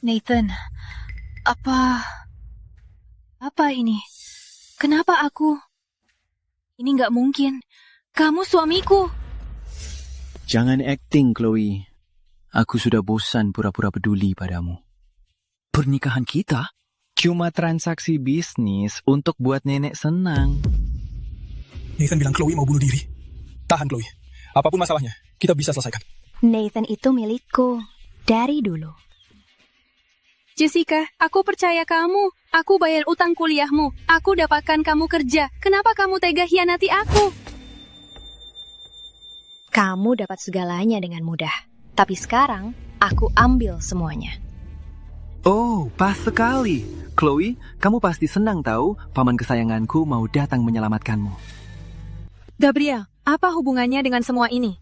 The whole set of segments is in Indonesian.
Nathan, apa ini? Kenapa aku? Ini nggak mungkin. Kamu suamiku. Jangan acting, Chloe. Aku sudah bosan pura-pura peduli padamu. Pernikahan kita cuma transaksi bisnis untuk buat nenek senang. Nathan bilang Chloe mau bunuh diri. Tahan, Chloe. Apapun masalahnya, kita bisa selesaikan. Nathan itu milikku dari dulu. Jessica, aku percaya kamu. Aku bayar utang kuliahmu. Aku dapatkan kamu kerja. Kenapa kamu tega hianati aku? Kamu dapat segalanya dengan mudah. Tapi sekarang, aku ambil semuanya. Oh, pas sekali. Chloe, kamu pasti senang tahu paman kesayanganku mau datang menyelamatkanmu. Gabriel, apa hubungannya dengan semua ini?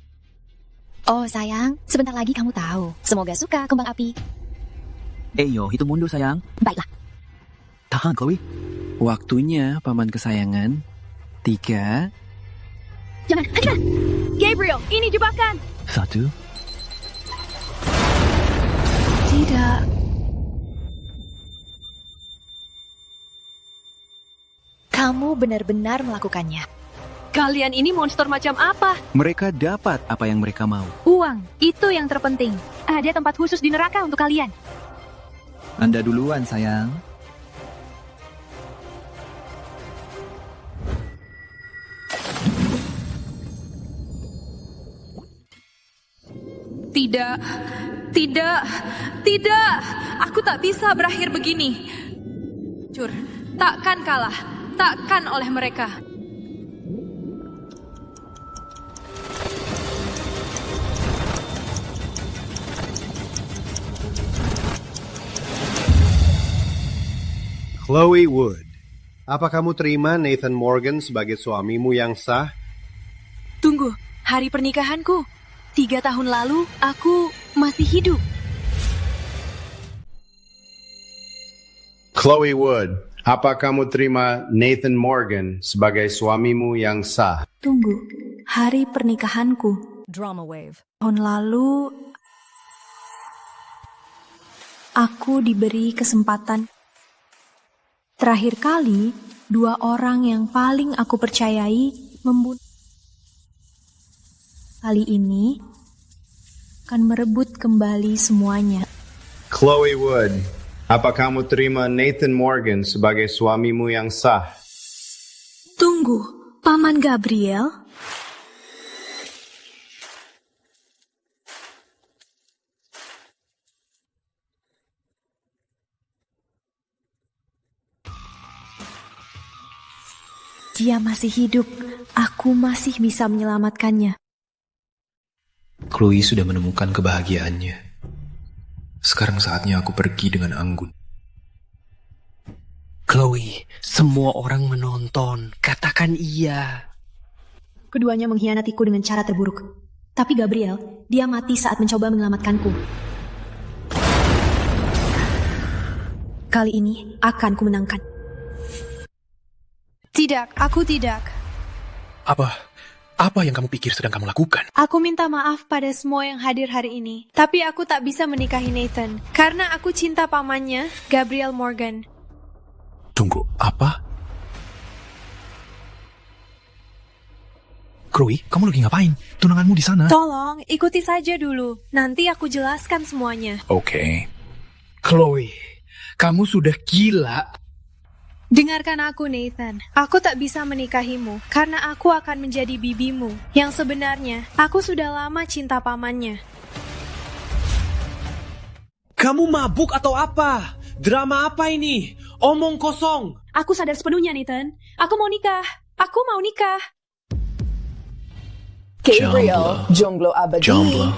Oh sayang, sebentar lagi kamu tahu. Semoga suka kembang api. Yo, hitung mundur sayang. Baiklah. Tahan, Chloe. Waktunya paman kesayangan. 3. Jangan, hentikan! Gabriel, ini jebakan! 1. Tidak. Kamu benar-benar melakukannya. Kalian ini monster macam apa? Mereka dapat apa yang mereka mau. Uang, itu yang terpenting. Ada tempat khusus di neraka untuk kalian. Anda duluan, sayang. Tidak, tidak, tidak. Aku tak bisa berakhir begini. Cur, takkan kalah. Takkan oleh mereka. Chloe Wood, apa kamu terima Nathan Morgan sebagai suamimu yang sah? Tunggu, hari pernikahanku. 3 tahun lalu, aku masih hidup. Chloe Wood, apa kamu terima Nathan Morgan sebagai suamimu yang sah? Tunggu, hari pernikahanku. Drama wave. Tahun lalu, aku diberi kesempatan. Terakhir kali, 2 orang yang paling aku percayai membunuh. Kali ini, akan merebut kembali semuanya. Chloe Wood, apa kamu terima Nathan Morgan sebagai suamimu yang sah? Tunggu, Paman Gabriel? Dia masih hidup. Aku masih bisa menyelamatkannya. Chloe sudah menemukan kebahagiaannya. Sekarang saatnya aku pergi dengan anggun. Chloe, semua orang menonton. Katakan iya. Keduanya mengkhianatiku dengan cara terburuk. Tapi Gabriel, dia mati saat mencoba menyelamatkanku. Kali ini akan kumenangkan. Tidak, aku tidak. Apa yang kamu pikir sedang kamu lakukan? Aku minta maaf pada semua yang hadir hari ini. Tapi aku tak bisa menikahi Nathan. Karena aku cinta pamannya, Gabriel Morgan. Tunggu, apa? Chloe, kamu lagi ngapain? Tunanganmu di sana. Tolong, ikuti saja dulu. Nanti aku jelaskan semuanya. Oke. Chloe, kamu sudah gila. Dengarkan aku, Nathan. Aku tak bisa menikahimu karena aku akan menjadi bibimu. Yang sebenarnya, aku sudah lama cinta pamannya. Kamu mabuk atau apa? Drama apa ini? Omong kosong. Aku sadar sepenuhnya, Nathan. Aku mau nikah. Aku mau nikah. Gabriel, jomblo abadi. Jomblo.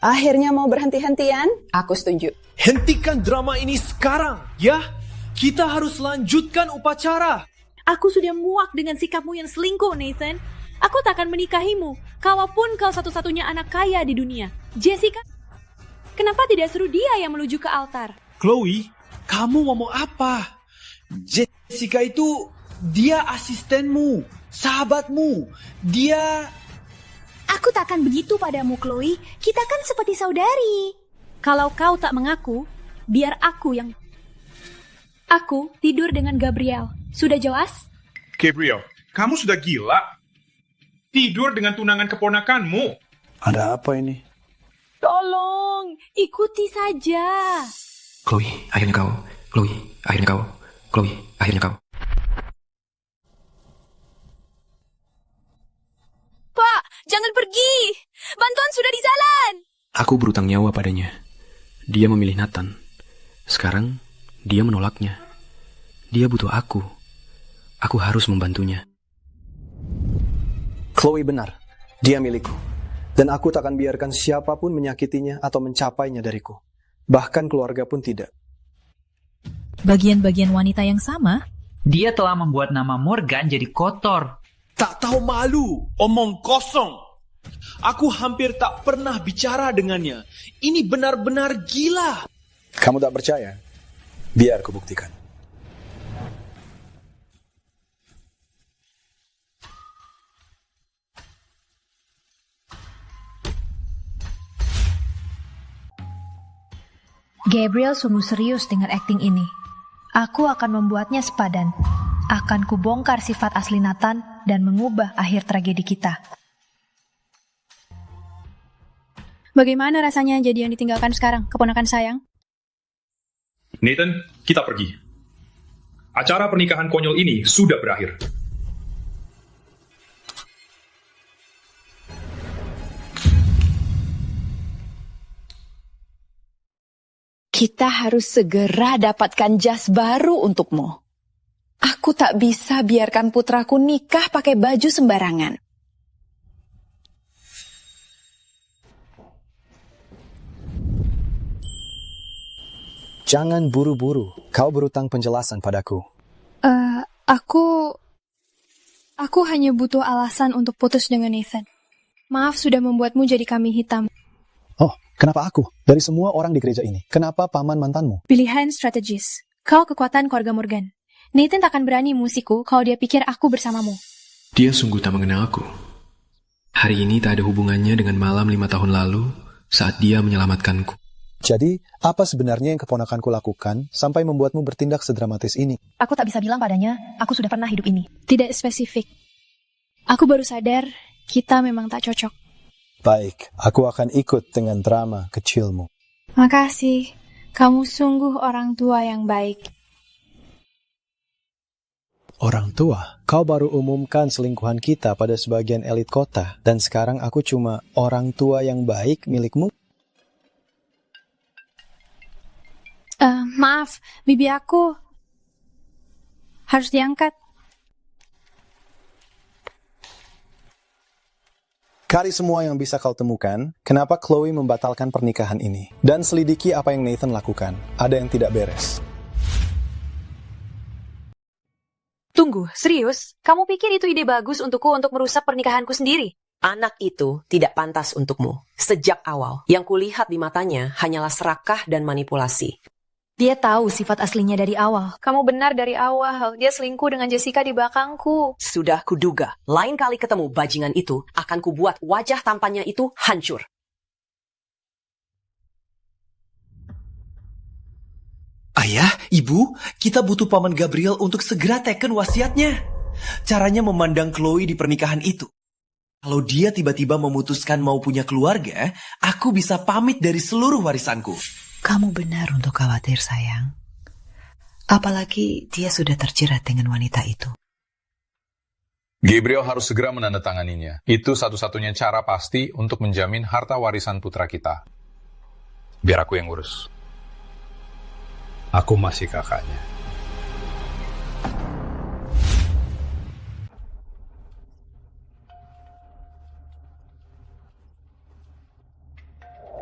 Akhirnya mau berhenti-hentian? Aku setuju. Hentikan drama ini sekarang, ya? Kita harus lanjutkan upacara. Aku sudah muak dengan sikapmu yang selingkuh, Nathan. Aku tak akan menikahimu, kalaupun kau satu-satunya anak kaya di dunia. Jessica, kenapa tidak suruh dia yang menuju ke altar? Chloe, kamu ngomong apa? Jessica itu, dia asistenmu, sahabatmu. Dia... Aku tak akan begitu padamu, Chloe. Kita kan seperti saudari. Kalau kau tak mengaku, Biar aku yang... Aku tidur dengan Gabriel. Sudah jelas? Gabriel, kamu sudah gila? Tidur dengan tunangan keponakanmu? Ada apa ini? Tolong, ikuti saja. Chloe, akhirnya kau. Chloe, akhirnya kau. Chloe, akhirnya kau. Pak, jangan pergi. Bantuan sudah di jalan. Aku berutang nyawa padanya. Dia memilih Nathan. Sekarang, dia menolaknya. Dia butuh aku. Aku harus membantunya. Chloe benar. Dia milikku. Dan aku tak akan biarkan siapapun menyakitinya atau mencapainya dariku. Bahkan keluarga pun tidak. Bagian-bagian wanita yang sama? Dia telah membuat nama Morgan jadi kotor. Tak tahu malu, omong kosong. Aku hampir tak pernah bicara dengannya. Ini benar-benar gila. Kamu tak percaya? Biar ku buktikan. Gabriel sungguh serius dengan akting ini. Aku akan membuatnya sepadan. Akan kubongkar sifat asli Nathan dan mengubah akhir tragedi kita. Bagaimana rasanya jadi yang ditinggalkan sekarang, keponakan sayang? Nathan, kita pergi. Acara pernikahan konyol ini sudah berakhir. Kita harus segera dapatkan jas baru untukmu. Aku tak bisa biarkan putraku nikah pakai baju sembarangan. Jangan buru-buru. Kau berutang penjelasan padaku. Aku hanya butuh alasan untuk putus dengan Nathan. Maaf sudah membuatmu jadi kambing hitam. Oh, kenapa aku? Dari semua orang di gereja ini, kenapa paman mantanmu? Pilihan strategis. Kau kekuatan keluarga Morgan. Nathan tak akan berani musiku kalau dia pikir aku bersamamu. Dia sungguh tak mengenal aku. Hari ini tak ada hubungannya dengan malam 5 tahun lalu saat dia menyelamatkanku. Jadi, apa sebenarnya yang keponakanku lakukan sampai membuatmu bertindak sedramatis ini? Aku tak bisa bilang padanya, aku sudah pernah hidup ini. Tidak spesifik. Aku baru sadar, kita memang tak cocok. Baik, aku akan ikut dengan drama kecilmu. Makasih, kamu sungguh orang tua yang baik. Orang tua? Kau baru umumkan selingkuhan kita pada sebagian elit kota, dan sekarang aku cuma orang tua yang baik milikmu? Maaf, bibi aku harus diangkat. Cari semua yang bisa kau temukan, kenapa Chloe membatalkan pernikahan ini. Dan selidiki apa yang Nathan lakukan. Ada yang tidak beres. Tunggu, serius? Kamu pikir itu ide bagus untukku untuk merusak pernikahanku sendiri? Anak itu tidak pantas untukmu. Sejak awal, yang kulihat di matanya hanyalah serakah dan manipulasi. Dia tahu sifat aslinya dari awal. Kamu benar dari awal, dia selingkuh dengan Jessica di belakangku. Sudah kuduga, lain kali ketemu bajingan itu, akan kubuat wajah tampannya itu hancur. Ayah, ibu, kita butuh paman Gabriel untuk segera teken wasiatnya. Caranya memandang Chloe di pernikahan itu. Kalau dia tiba-tiba memutuskan mau punya keluarga, aku bisa pamit dari seluruh warisanku. Kamu benar untuk khawatir, sayang. Apalagi dia sudah terjerat dengan wanita itu. Gabriel harus segera menandatanganinya. Itu satu-satunya cara pasti untuk menjamin harta warisan putra kita. Biar aku yang urus. Aku masih kakaknya.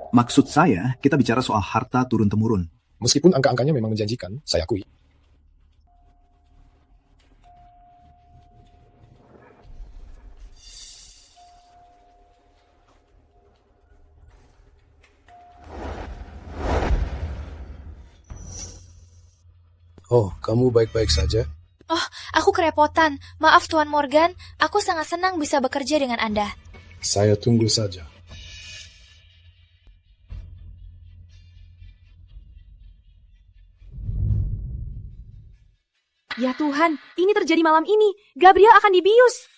Maksud saya, kita bicara soal harta turun-temurun. Meskipun angka-angkanya memang menjanjikan, saya akui. Oh, kamu baik-baik saja? Oh, aku kerepotan. Maaf Tuan Morgan, aku sangat senang bisa bekerja dengan Anda. Saya tunggu saja. Ya Tuhan, ini terjadi malam ini. Gabriel akan dibius.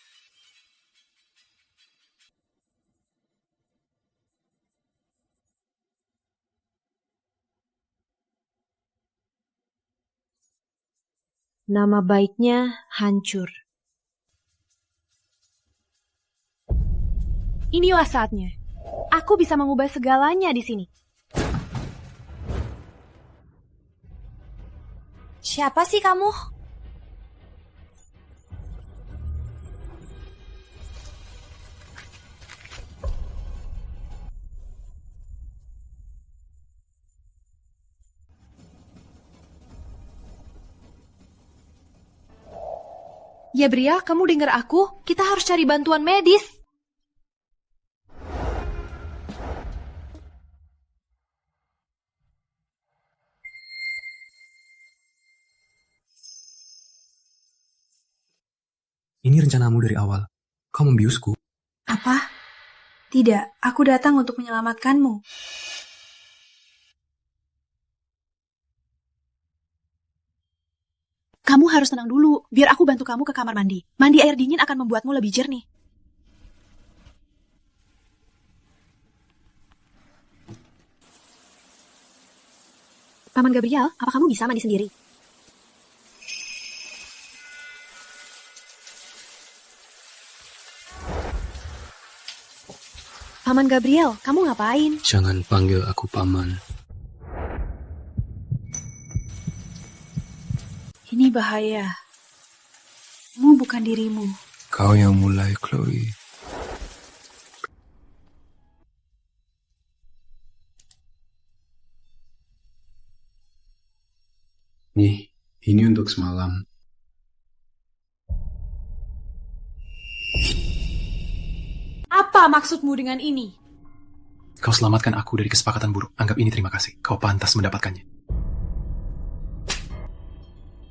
Nama baiknya hancur. Inilah saatnya. Aku bisa mengubah segalanya di sini. Siapa sih kamu? Ya Bria, kamu dengar aku? Kita harus cari bantuan medis. Ini rencanamu dari awal. Kau membiusku. Apa? Tidak, aku datang untuk menyelamatkanmu. Kamu harus tenang dulu, biar aku bantu kamu ke kamar mandi. Mandi air dingin akan membuatmu lebih jernih. Paman Gabriel, apa kamu bisa mandi sendiri? Paman Gabriel, kamu ngapain? Jangan panggil aku paman. Ini bahaya. Kamu bukan dirimu. Kau yang mulai, Chloe. Nih, ini untuk semalam. Apa maksudmu dengan ini? Kau selamatkan aku dari kesepakatan buruk. Anggap ini terima kasih. Kau pantas mendapatkannya.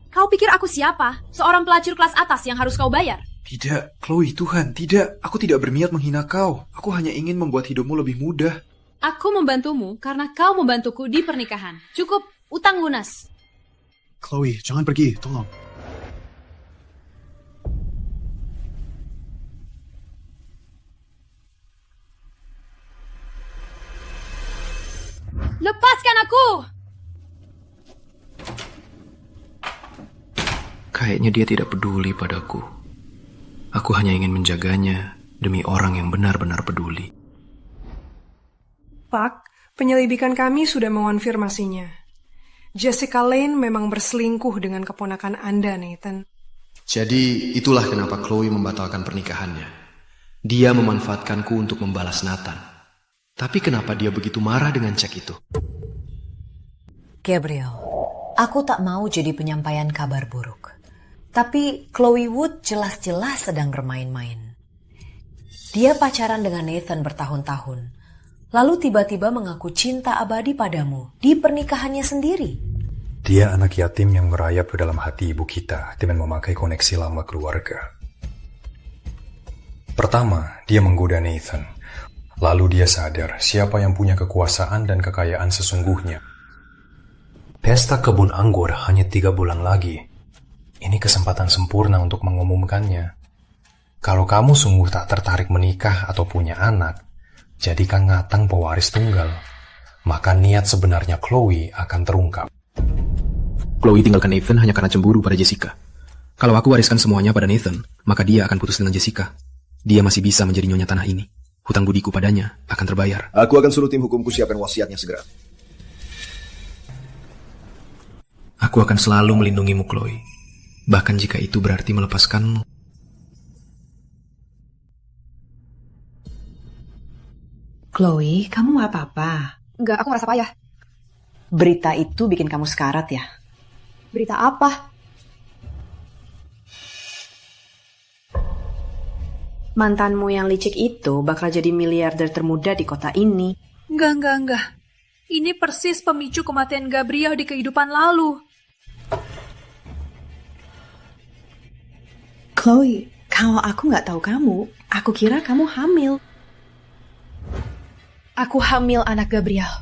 Kau pikir aku siapa? Seorang pelacur kelas atas yang harus kau bayar? Tidak, Chloe, Tuhan, tidak. Aku tidak berniat menghina kau. Aku hanya ingin membuat hidupmu lebih mudah. Aku membantumu karena kau membantuku di pernikahan. Cukup, utang lunas. Chloe, jangan pergi, tolong. Lepaskan aku! Kayaknya dia tidak peduli padaku. Aku hanya ingin menjaganya demi orang yang benar-benar peduli. Pak, penyelidikan kami sudah mengonfirmasinya. Jessica Lane memang berselingkuh dengan keponakan Anda, Nathan. Jadi itulah kenapa Chloe membatalkan pernikahannya. Dia memanfaatkanku untuk membalas Nathan. Tapi kenapa dia begitu marah dengan cek itu? Gabriel, aku tak mau jadi penyampaian kabar buruk. Tapi Chloe Wood jelas-jelas sedang bermain-main. Dia pacaran dengan Nathan bertahun-tahun, lalu tiba-tiba mengaku cinta abadi padamu di pernikahannya sendiri. Dia anak yatim yang merayap ke dalam hati ibu kita dengan memakai koneksi lama keluarga. Pertama, dia menggoda Nathan. Lalu dia sadar siapa yang punya kekuasaan dan kekayaan sesungguhnya. Pesta kebun anggur hanya 3 bulan lagi. Ini kesempatan sempurna untuk mengumumkannya. Kalau kamu sungguh tak tertarik menikah atau punya anak, jadikan Ngatang pewaris tunggal. Maka niat sebenarnya Chloe akan terungkap. Chloe tinggalkan Nathan hanya karena cemburu pada Jessica. Kalau aku wariskan semuanya pada Nathan, maka dia akan putus dengan Jessica. Dia masih bisa menjadi nyonya tanah ini. Hutang budiku padanya akan terbayar. Aku akan suruh tim hukumku siapkan wasiatnya segera. Aku akan selalu melindungimu, Chloe. Bahkan jika itu berarti melepaskanmu. Chloe, kamu gak apa-apa? Enggak, aku merasa payah. Berita itu bikin kamu sekarat ya? Berita apa? Mantanmu yang licik itu bakal jadi miliarder termuda di kota ini. Enggak. Ini persis pemicu kematian Gabriel di kehidupan lalu. Chloe, kalau aku nggak tahu kamu, aku kira kamu hamil. Aku hamil anak Gabriel,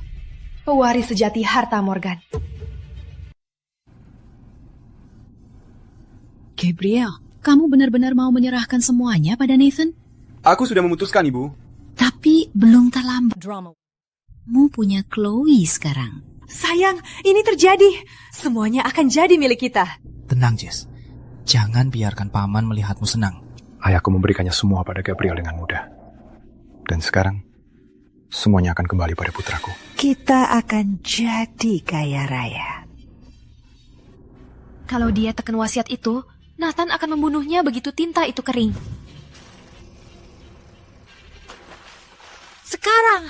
pewaris sejati harta Morgan. Gabriel, kamu benar-benar mau menyerahkan semuanya pada Nathan? Aku sudah memutuskan, Ibu. Tapi belum terlambat. Kamu punya Chloe sekarang. Sayang, ini terjadi. Semuanya akan jadi milik kita. Tenang, Jess. Jangan biarkan paman melihatmu senang. Ayahku memberikannya semua pada Gabriel dengan mudah. Dan sekarang, semuanya akan kembali pada putraku. Kita akan jadi kaya raya. Kalau dia tekan wasiat itu, Nathan akan membunuhnya begitu tinta itu kering. Sekarang,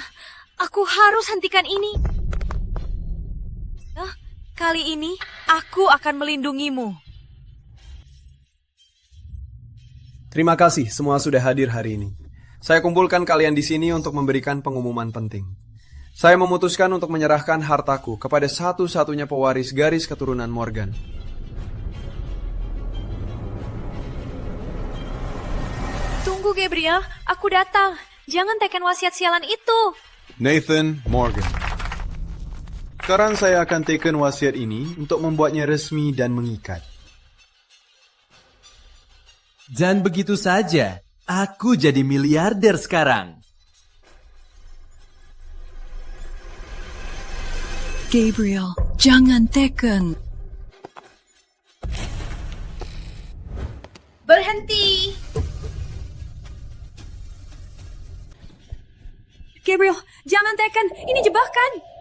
aku harus hentikan ini. Kali ini, aku akan melindungimu. Terima kasih semua sudah hadir hari ini. Saya kumpulkan kalian di sini untuk memberikan pengumuman penting. Saya memutuskan untuk menyerahkan hartaku kepada satu-satunya pewaris garis keturunan Morgan. Tunggu, Gabriel. Aku datang. Jangan tekan wasiat sialan itu. Nathan Morgan. Sekarang saya akan teken wasiat ini untuk membuatnya resmi dan mengikat. Dan begitu saja, aku jadi miliarder sekarang. Gabriel, jangan teken. Berhenti. Gabriel, jangan teken. Ini jebakan.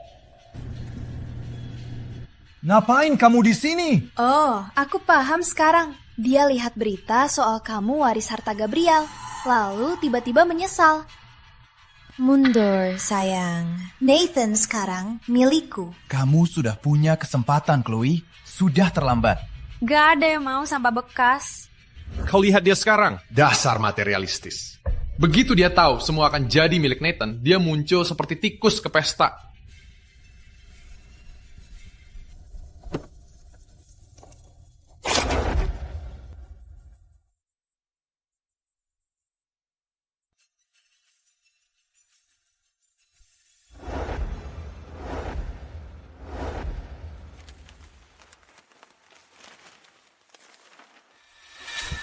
Ngapain kamu di sini? Oh, aku paham sekarang. Dia lihat berita soal kamu waris harta Gabriel, lalu tiba-tiba menyesal. Mundur, sayang. Nathan sekarang milikku. Kamu sudah punya kesempatan, Chloe. Sudah terlambat. Gak ada yang mau sampah bekas. Kau lihat dia sekarang. Dasar materialistis. Begitu dia tahu semua akan jadi milik Nathan, dia muncul seperti tikus ke pesta.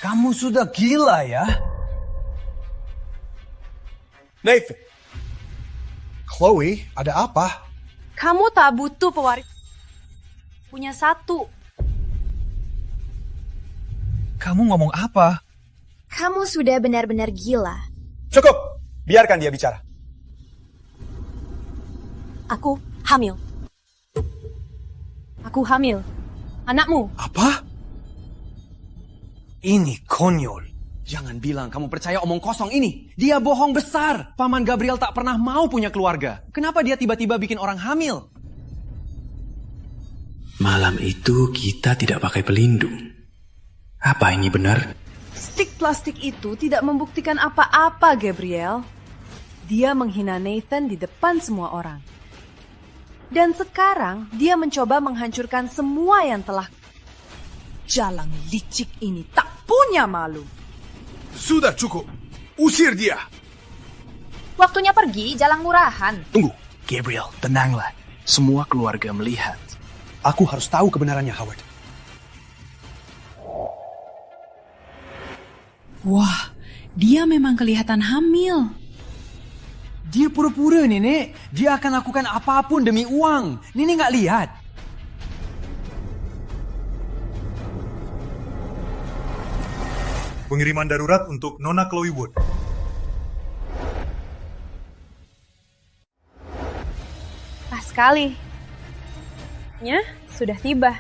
Kamu sudah gila ya? Nathan. Chloe, ada apa? Kamu tak butuh pewaris. Punya satu. Kamu ngomong apa? Kamu sudah benar-benar gila. Cukup, biarkan dia bicara. Aku hamil. Aku hamil. Anakmu. Apa? Ini konyol. Jangan bilang kamu percaya omong kosong ini. Dia bohong besar. Paman Gabriel tak pernah mau punya keluarga. Kenapa dia tiba-tiba bikin orang hamil? Malam itu kita tidak pakai pelindung. Apa ini benar? Stik plastik itu tidak membuktikan apa-apa, Gabriel. Dia menghina Nathan di depan semua orang. Dan sekarang dia mencoba menghancurkan semua yang telah... Jalang licik ini tak punya malu. Sudah cukup. Usir dia. Waktunya pergi, jalan murahan. Tunggu. Gabriel, tenanglah. Semua keluarga melihat. Aku harus tahu kebenarannya, Howard. Wah, dia memang kelihatan hamil. Dia pura-pura, Nenek. Dia akan lakukan apapun demi uang. Nenek nggak lihat. Pengiriman darurat untuk Nona Chloe Wood. Pas sekali. Sudah tiba.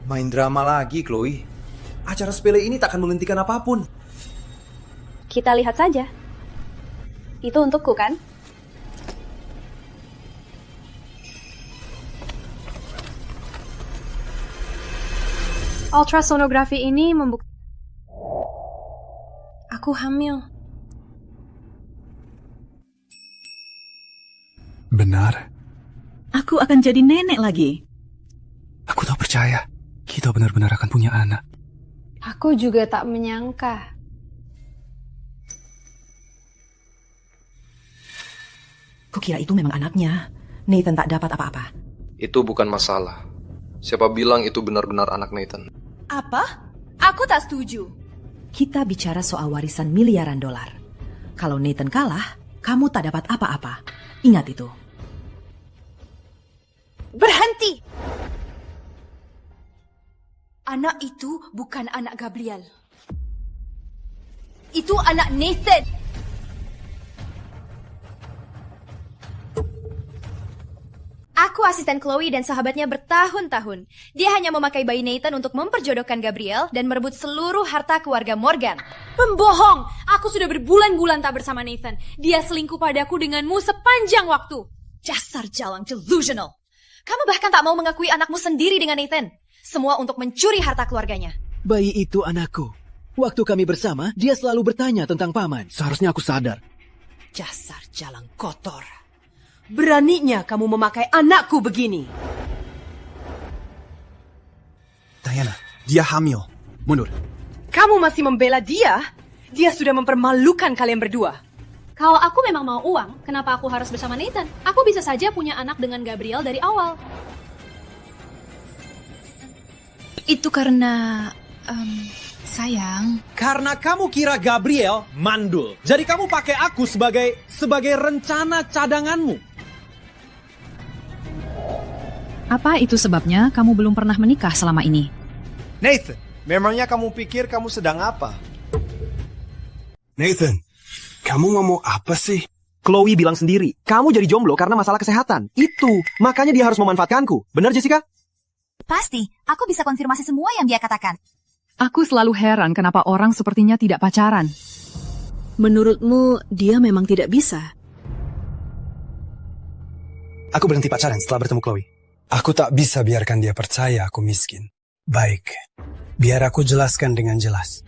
Main drama lagi, Chloe. Acara sepele ini tak akan menghentikan apapun. Kita lihat saja. Itu untukku, kan? Ultrasonografi ini membuktikan aku hamil. Benar. Aku akan jadi nenek lagi. Aku tak percaya. Kita benar-benar akan punya anak. Aku juga tak menyangka. Kukira itu memang anaknya. Nathan tak dapat apa-apa. Itu bukan masalah. Siapa bilang itu benar-benar anak Nathan? Apa? Aku tak setuju. Kita bicara soal warisan miliaran dolar. Kalau Nathan kalah, kamu tak dapat apa-apa. Ingat itu. Berhenti! Anak itu bukan anak Gabriel. Itu anak Nathan. Aku asisten Chloe dan sahabatnya bertahun-tahun. Dia hanya memakai bayi Nathan untuk memperjodohkan Gabriel dan merebut seluruh harta keluarga Morgan. Pembohong! Aku sudah berbulan-bulan tak bersama Nathan. Dia selingkuh padaku denganmu sepanjang waktu. Dasar jalang delusional. Kamu bahkan tak mau mengakui anakmu sendiri dengan Nathan. Semua untuk mencuri harta keluarganya. Bayi itu anakku. Waktu kami bersama, dia selalu bertanya tentang paman. Seharusnya aku sadar. Dasar jalang kotor. Beraninya kamu memakai anakku begini. Diana, dia hamil. Mundur. Kamu masih membela dia? Dia sudah mempermalukan kalian berdua. Kalau aku memang mau uang, kenapa aku harus bersama Nathan? Aku bisa saja punya anak dengan Gabriel dari awal. Itu karena... sayang. Karena kamu kira Gabriel mandul. Jadi kamu pakai aku sebagai rencana cadanganmu. Apa itu sebabnya kamu belum pernah menikah selama ini? Nathan, memangnya kamu pikir kamu sedang apa? Nathan, kamu ngomong apa sih? Chloe bilang sendiri, kamu jadi jomblo karena masalah kesehatan. Itu, makanya dia harus memanfaatkanku. Benar, Jessica? Pasti, aku bisa konfirmasi semua yang dia katakan. Aku selalu heran kenapa orang sepertinya tidak pacaran. Menurutmu, dia memang tidak bisa? Aku berhenti pacaran setelah bertemu Chloe. Aku tak bisa biarkan dia percaya aku miskin. Baik, biar aku jelaskan dengan jelas.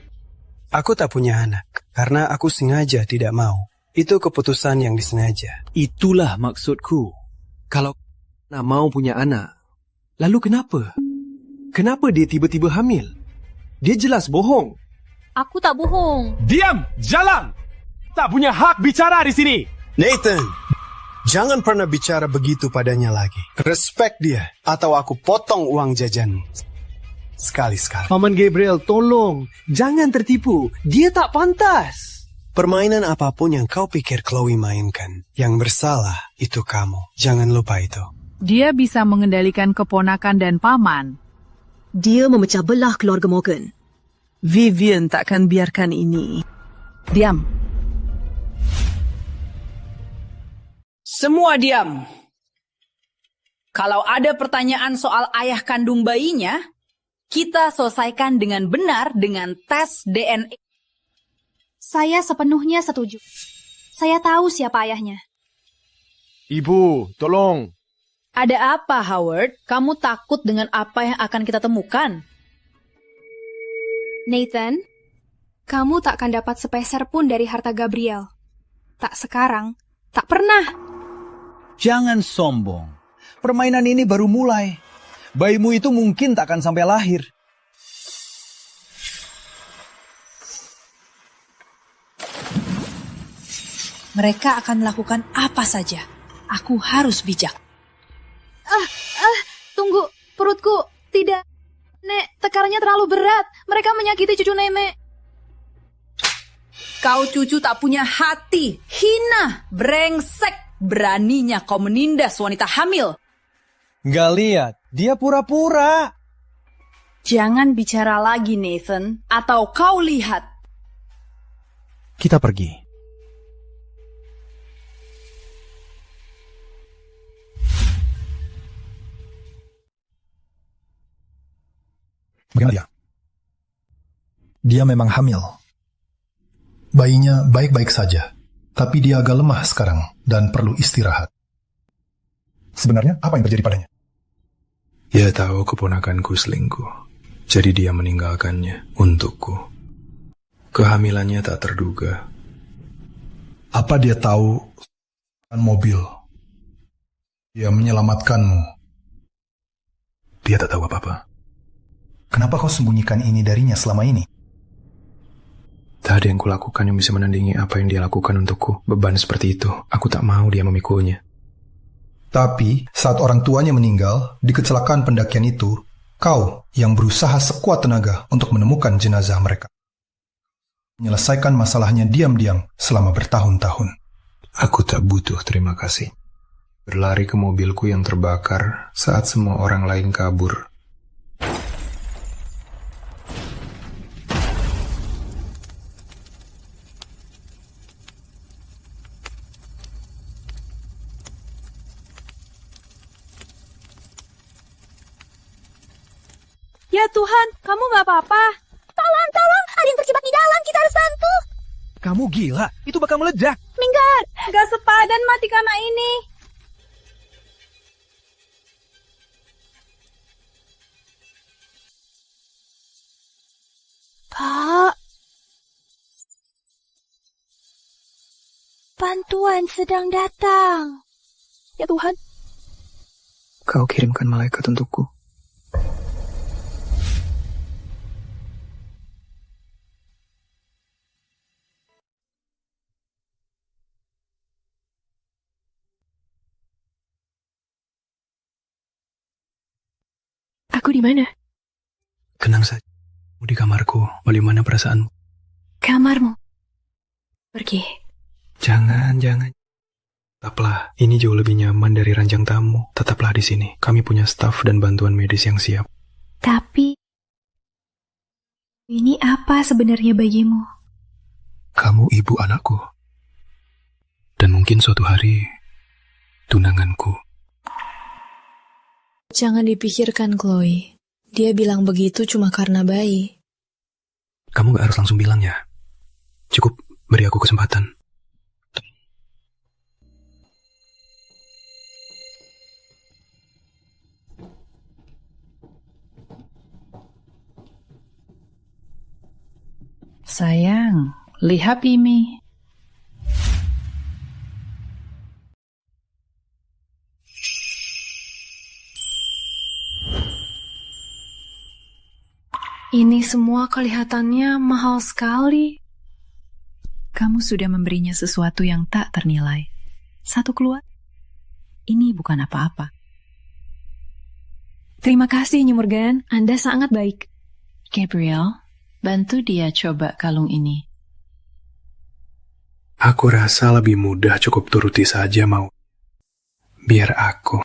Aku tak punya anak, karena aku sengaja tidak mau. Itu keputusan yang disengaja. Itulah maksudku. Kalau mau punya anak, lalu kenapa? Kenapa dia tiba-tiba hamil? Dia jelas bohong. Aku tak bohong. Diam! Jalan! Tak punya hak bicara di sini. Nathan, jangan pernah bicara begitu padanya lagi. Respect dia, atau aku potong uang jajanmu. Sekali-sekali. Paman Gabriel, tolong. Jangan tertipu. Dia tak pantas. Permainan apapun yang kau pikir Chloe mainkan, yang bersalah itu kamu. Jangan lupa itu. Dia bisa mengendalikan keponakan dan paman. Dia memecah belah keluarga Morgan. Vivian takkan biarkan ini. Diam. Semua diam. Kalau ada pertanyaan soal ayah kandung bayinya, kita selesaikan dengan benar dengan tes DNA. Saya sepenuhnya setuju. Saya tahu siapa ayahnya. Ibu, tolong. Ada apa, Howard? Kamu takut dengan apa yang akan kita temukan? Nathan, kamu tak akan dapat sepeser pun dari harta Gabriel. Tak sekarang, tak pernah. Jangan sombong. Permainan ini baru mulai. Bayimu itu mungkin tak akan sampai lahir. Mereka akan melakukan apa saja. Aku harus bijak. Tunggu, perutku. Tidak. Nek, tekarannya terlalu berat. Mereka menyakiti cucu nenek. Kau cucu tak punya hati. Hina, brengsek. Beraninya kau menindas wanita hamil. Gak lihat, dia pura-pura. Jangan bicara lagi, Nathan. Atau kau lihat. Kita pergi. Bagaimana dia? Dia memang hamil. Bayinya baik-baik saja, tapi dia agak lemah sekarang dan perlu istirahat. Sebenarnya apa yang terjadi padanya? Dia tahu keponakanku selingkuh, jadi dia meninggalkannya untukku. Kehamilannya tak terduga. Apa dia tahu mobil? Dia menyelamatkanmu. Dia tak tahu apa-apa. Kenapa kau sembunyikan ini darinya selama ini? Tak ada yang kulakukan yang bisa menandingi apa yang dia lakukan untukku. Beban seperti itu, aku tak mau dia memikulnya. Tapi saat orang tuanya meninggal di kecelakaan pendakian itu, kau yang berusaha sekuat tenaga untuk menemukan jenazah mereka. Menyelesaikan masalahnya diam-diam selama bertahun-tahun. Aku tak butuh terima kasih. Berlari ke mobilku yang terbakar saat semua orang lain kabur. Ya Tuhan, kamu nggak apa-apa? Tolong, ada yang terjebak di dalam, kita harus bantu. Kamu gila, itu bakal meledak. Minggir, nggak sepadan mati karena ini. Pak, bantuan sedang datang. Ya Tuhan, Kau kirimkan malaikat untukku. Aku di mana? Tenang saja. Di kamarku. Bagaimana perasaanmu? Kamarmu. Pergi. Jangan. Tetaplah. Ini jauh lebih nyaman dari ranjang tamu. Tetaplah di sini. Kami punya staf dan bantuan medis yang siap. Tapi ini apa sebenarnya bagimu? Kamu ibu anakku. Dan mungkin suatu hari tunanganku. Jangan dipikirkan, Chloe. Dia bilang begitu cuma karena bayi. Kamu gak harus langsung bilang ya. Cukup beri aku kesempatan. Sayang, lihat ini. Ini semua kelihatannya mahal sekali. Kamu sudah memberinya sesuatu yang tak ternilai. Satu keluar. Ini bukan apa-apa. Terima kasih, Nyi Morgan. Anda sangat baik. Gabriel, bantu dia coba kalung ini. Aku rasa lebih mudah cukup turuti saja mau. Biar aku.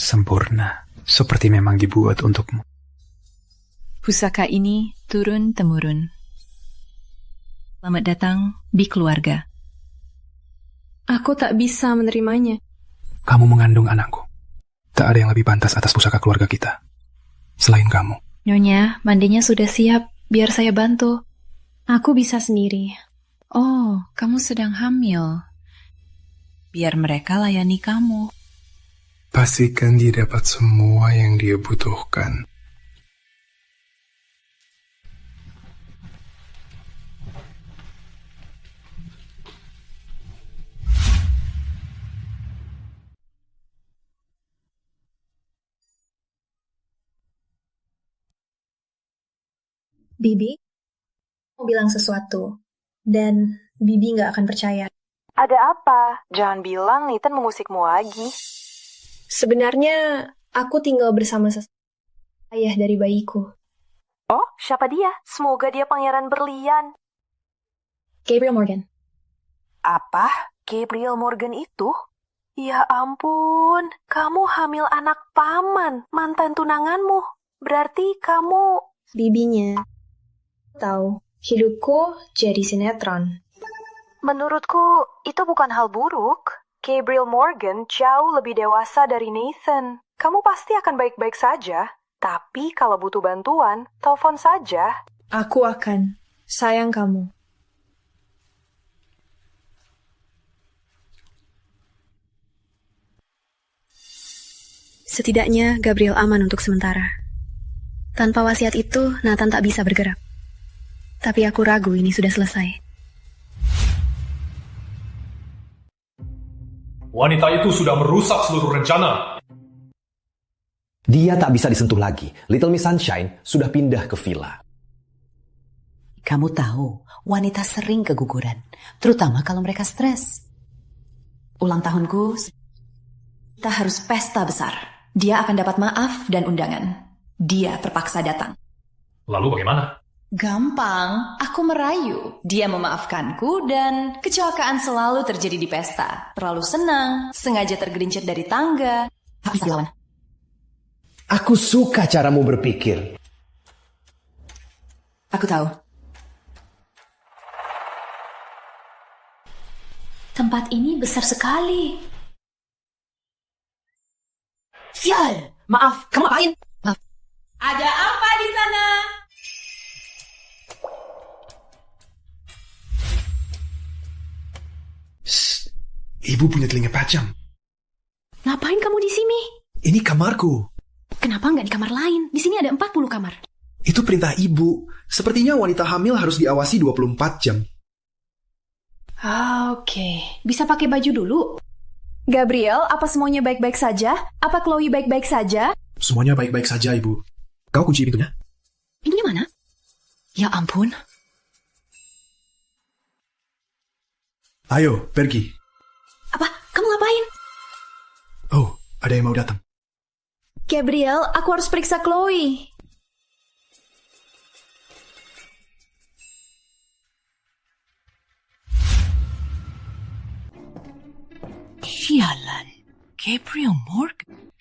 Sempurna, seperti memang dibuat untukmu. Pusaka ini turun-temurun. Selamat datang di keluarga. Aku tak bisa menerimanya. Kamu mengandung anakku. Tak ada yang lebih pantas atas pusaka keluarga kita. Selain kamu. Nyonya, mandinya sudah siap. Biar saya bantu. Aku bisa sendiri. Oh, kamu sedang hamil. Biar mereka layani kamu. Pastikan dia dapat semua yang dia butuhkan. Bibi, mau bilang sesuatu. Dan Bibi nggak akan percaya. Ada apa? Jangan bilang Nathan mengusikmu lagi. Sebenarnya, aku tinggal bersama ayah dari bayiku. Oh, siapa dia? Semoga dia pangeran berlian. Gabriel Morgan. Apa? Gabriel Morgan itu? Ya ampun, kamu hamil anak paman, mantan tunanganmu. Berarti kamu... Bibinya. Tahu, hidupku jadi sinetron. Menurutku, itu bukan hal buruk. Gabriel Morgan jauh lebih dewasa dari Nathan. Kamu pasti akan baik-baik saja. Tapi kalau butuh bantuan, telepon saja. Aku akan. Sayang kamu. Setidaknya Gabriel aman untuk sementara. Tanpa wasiat itu, Nathan tak bisa bergerak. Tapi aku ragu ini sudah selesai. Wanita itu sudah merusak seluruh rencana. Dia tak bisa disentuh lagi. Little Miss Sunshine sudah pindah ke villa. Kamu tahu, wanita sering keguguran, terutama kalau mereka stres. Ulang tahunku, kita harus pesta besar. Dia akan dapat maaf dan undangan. Dia terpaksa datang. Lalu bagaimana? Gampang, aku merayu. Dia memaafkanku dan kecelakaan selalu terjadi di pesta. Terlalu senang, sengaja tergelincir dari tangga. Bisa lawan. Aku suka caramu berpikir. Aku tahu. Tempat ini besar sekali. Sial, maaf, kamu apain? Maaf. Ada apa di sana? Ibu punya telinga tajam. Ngapain kamu di sini? Ini kamarku. Kenapa nggak di kamar lain? Di sini ada 40 kamar. Itu perintah ibu. Sepertinya wanita hamil harus diawasi 24 jam. Oke. Bisa pakai baju dulu? Gabriel, apa semuanya baik-baik saja? Apa Chloe baik-baik saja? Semuanya baik-baik saja, Ibu. Kau kunci pintunya? Pintunya mana? Ya ampun. Ayo, pergi. Apa? Kamu ngapain? Oh, ada yang mau datang. Gabriel, aku harus periksa Chloe. Sialan, Gabriel Morgan.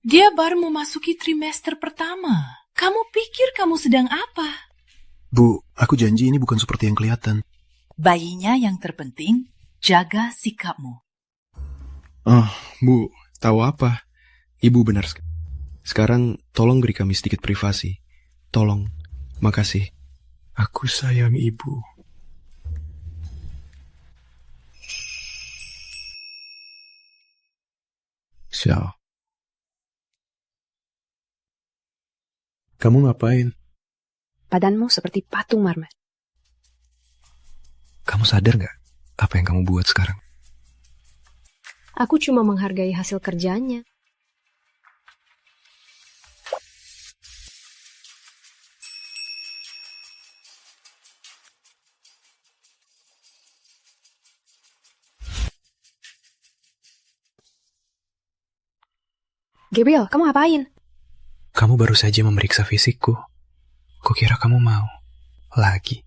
Dia baru memasuki trimester pertama. Kamu pikir kamu sedang apa? Bu, aku janji ini bukan seperti yang kelihatan. Bayinya yang terpenting, jaga sikapmu. Oh, Bu, tahu apa? Ibu benar sekali. Sekarang tolong beri kami sedikit privasi. Tolong, makasih. Aku sayang Ibu. Xiao. Kamu ngapain? Badanmu seperti patung marmer. Kamu sadar nggak apa yang kamu buat sekarang? Aku cuma menghargai hasil kerjanya. Gabriel, kamu ngapain? Kamu baru saja memeriksa fisikku. Kukira kamu mau lagi.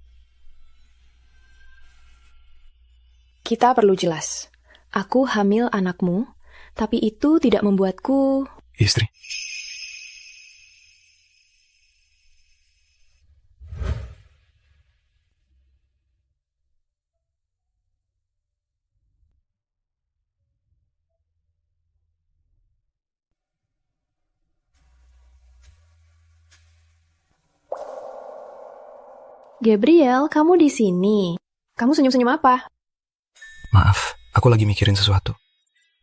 Kita perlu jelas. Aku hamil anakmu, tapi itu tidak membuatku... Istri. Gabriel, kamu di sini. Kamu senyum-senyum apa? Maaf, aku lagi mikirin sesuatu.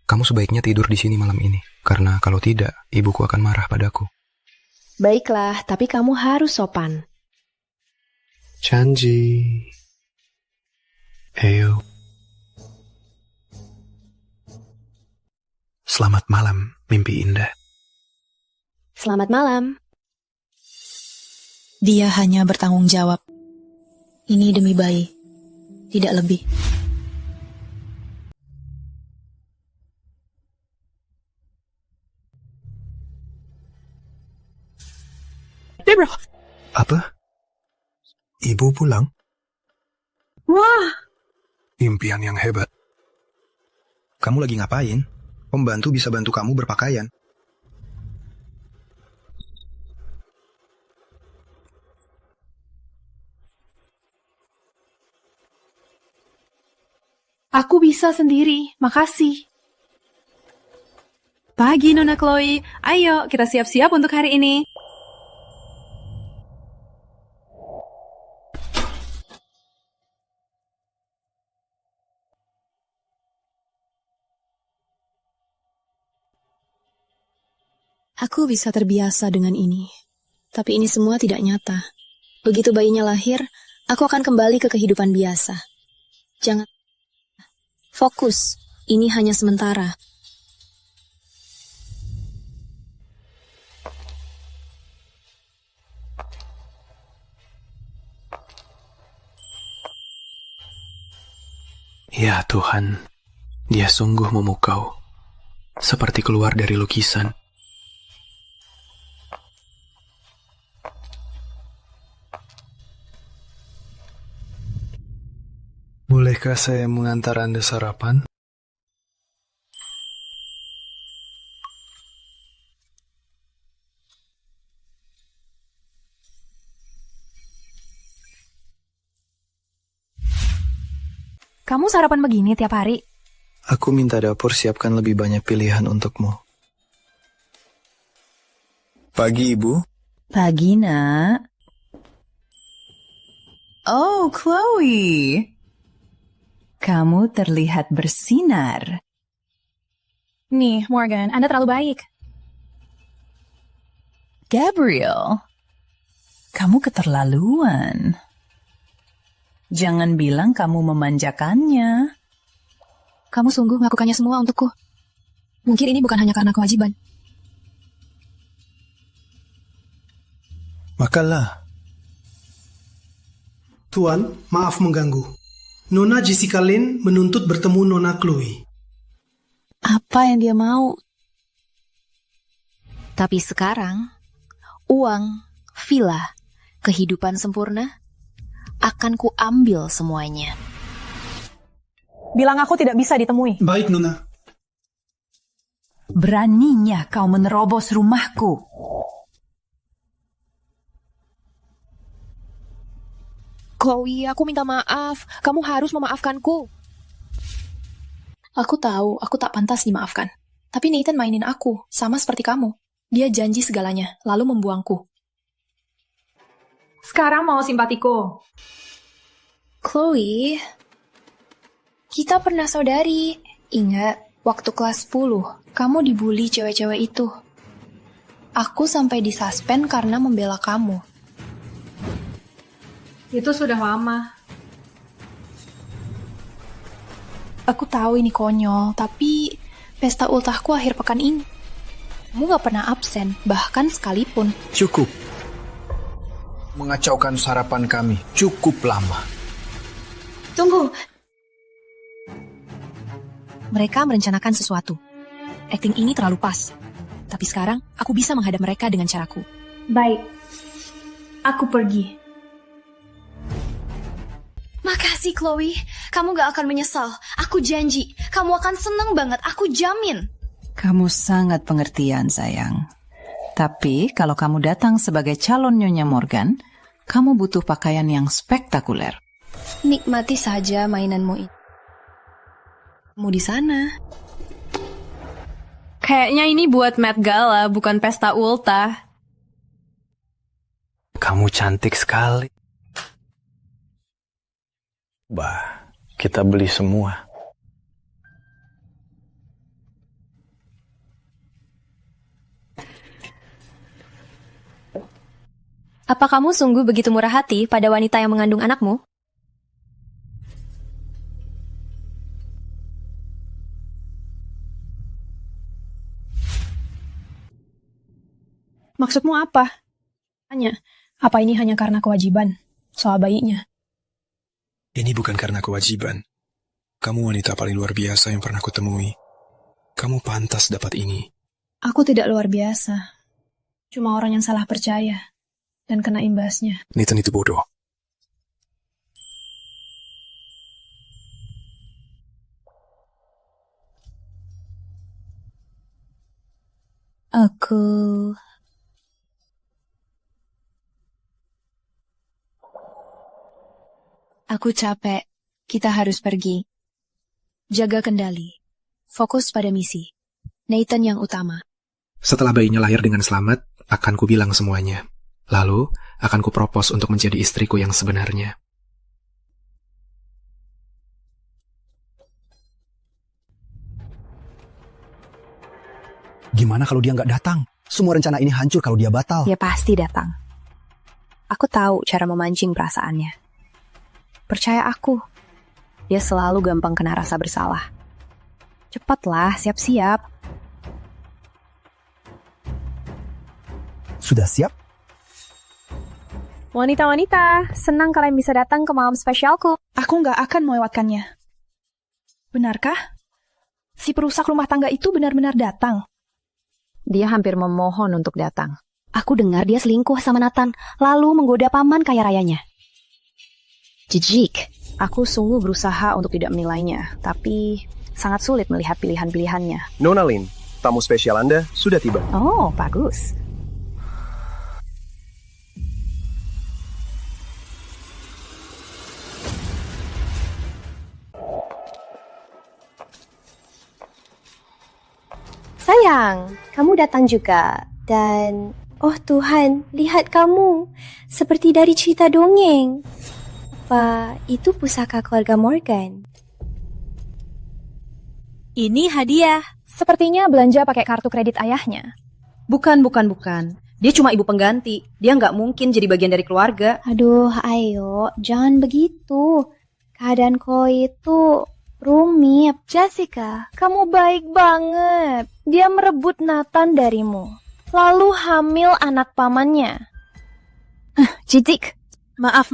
Kamu sebaiknya tidur di sini malam ini, karena kalau tidak, ibuku akan marah padaku. Baiklah, tapi kamu harus sopan. Janji. Ayo. Selamat malam, mimpi indah. Selamat malam. Dia hanya bertanggung jawab. Ini demi bayi, tidak lebih. Deborah! Apa? Ibu pulang? Wah! Impian yang hebat. Kamu lagi ngapain? Pembantu bisa bantu kamu berpakaian. Aku bisa sendiri, makasih. Pagi, Nona Chloe. Ayo, kita siap-siap untuk hari ini. Aku bisa terbiasa dengan ini. Tapi ini semua tidak nyata. Begitu bayinya lahir, aku akan kembali ke kehidupan biasa. Jangan fokus Ini hanya sementara. Ya Tuhan, dia sungguh memukau, seperti keluar dari lukisan. Bolehkah saya mengantar Anda sarapan? Kamu sarapan begini tiap hari? Aku minta dapur siapkan lebih banyak pilihan untukmu. Pagi, Ibu. Pagi, Nak. Oh, Chloe. Kamu terlihat bersinar. Nih, Morgan, Anda terlalu baik. Gabriel, kamu keterlaluan. Jangan bilang kamu memanjakannya. Kamu sungguh melakukannya semua untukku. Mungkin ini bukan hanya karena kewajiban. Makanlah. Tuan, maaf mengganggu. Nona Jessica Lynn menuntut bertemu Nona Chloe. Apa yang dia mau? Tapi sekarang, uang, villa, kehidupan sempurna, akan kuambil semuanya. Bilang aku tidak bisa ditemui. Baik, Nona. Beraninya kau menerobos rumahku. Chloe, aku minta maaf. Kamu harus memaafkanku. Aku tahu, aku tak pantas dimaafkan. Tapi Nathan mainin aku, sama seperti kamu. Dia janji segalanya, lalu membuangku. Sekarang mau simpatiku. Chloe, kita pernah saudari. Ingat, waktu kelas 10, kamu dibully cewek-cewek itu. Aku sampai disuspend karena membela kamu. Itu sudah lama. Aku tahu ini konyol, tapi pesta ultahku akhir pekan ini. Kamu gak pernah absen, bahkan sekalipun. Cukup. Mengacaukan sarapan kami cukup lama. Tunggu. Mereka merencanakan sesuatu. Akting ini terlalu pas. Tapi sekarang, aku bisa menghadap mereka dengan caraku. Baik. Aku pergi. Makasih, Chloe. Kamu gak akan menyesal. Aku janji. Kamu akan seneng banget. Aku jamin. Kamu sangat pengertian, sayang. Tapi kalau kamu datang sebagai calon Nyonya Morgan, kamu butuh pakaian yang spektakuler. Nikmati saja mainanmu ini. Kamu di sana. Kayaknya ini buat Met Gala, bukan pesta ultah. Kamu cantik sekali. Bah, kita beli semua. Apa kamu sungguh begitu murah hati pada wanita yang mengandung anakmu? Maksudmu apa? Tanya, apa ini hanya karena kewajiban? Soal bayinya. Ini bukan karena kewajiban. Kamu wanita paling luar biasa yang pernah kutemui. Kamu pantas dapat ini. Aku tidak luar biasa. Cuma orang yang salah percaya. Dan kena imbasnya. Nathan itu bodoh. Aku capek. Kita harus pergi. Jaga kendali. Fokus pada misi. Nathan yang utama. Setelah bayinya lahir dengan selamat, akan ku bilang semuanya. Lalu, akan ku propose untuk menjadi istriku yang sebenarnya. Gimana kalau dia nggak datang? Semua rencana ini hancur kalau dia batal. Dia pasti datang. Aku tahu cara memancing perasaannya. Percaya aku. Dia selalu gampang kena rasa bersalah. Cepatlah, siap-siap. Sudah siap? Wanita-wanita, senang kalian bisa datang ke malam spesialku. Aku nggak akan melewatkannya. Benarkah? Si perusak rumah tangga itu benar-benar datang. Dia hampir memohon untuk datang. Aku dengar dia selingkuh sama Nathan, lalu menggoda paman kaya rayanya. Jijik. Aku sungguh berusaha untuk tidak menilainya, tapi sangat sulit melihat pilihan-pilihannya. Nona Lin, tamu spesial Anda sudah tiba. Oh, bagus. Sayang, kamu datang juga. Dan, oh Tuhan, lihat kamu. Seperti dari cerita dongeng. Apa itu pusaka keluarga Morgan? Ini hadiah. Sepertinya belanja pakai kartu kredit ayahnya. Bukan. Dia cuma ibu pengganti. Dia nggak mungkin jadi bagian dari keluarga. Aduh, ayo, jangan begitu. Keadaan Chloe itu rumit. Jessica, kamu baik banget. Dia merebut Nathan darimu, lalu hamil anak pamannya. Jijik. Maaf.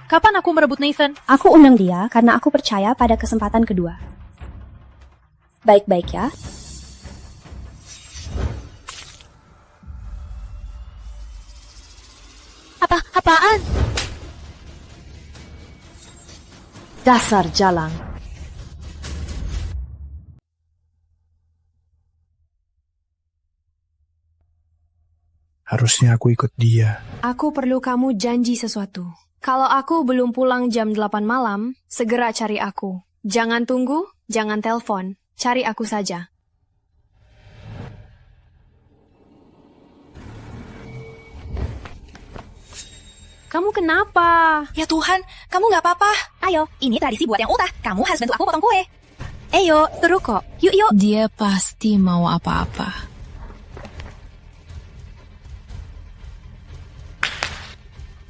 Kapan aku merebut Nathan? Aku undang dia karena aku percaya pada kesempatan kedua. Baik-baik ya. Apaan? Dasar jalang. Harusnya aku ikut dia. Aku perlu kamu janji sesuatu. Kalau aku belum pulang jam 8 malam, segera cari aku. Jangan tunggu, jangan telepon. Cari aku saja. Kamu kenapa? Ya Tuhan, kamu nggak apa-apa. Ayo, ini tradisi buat yang ultah. Kamu harus bantu aku potong kue. Ayo, seru kok. Yuk. Dia pasti mau apa-apa.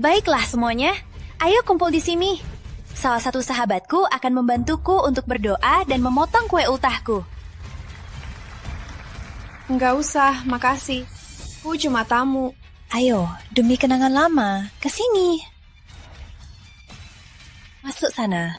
Baiklah semuanya, ayo kumpul di sini. Salah satu sahabatku akan membantuku untuk berdoa dan memotong kue ultahku. Nggak usah, makasih. Aku cuma tamu. Ayo, demi kenangan lama, ke sini. Masuk sana.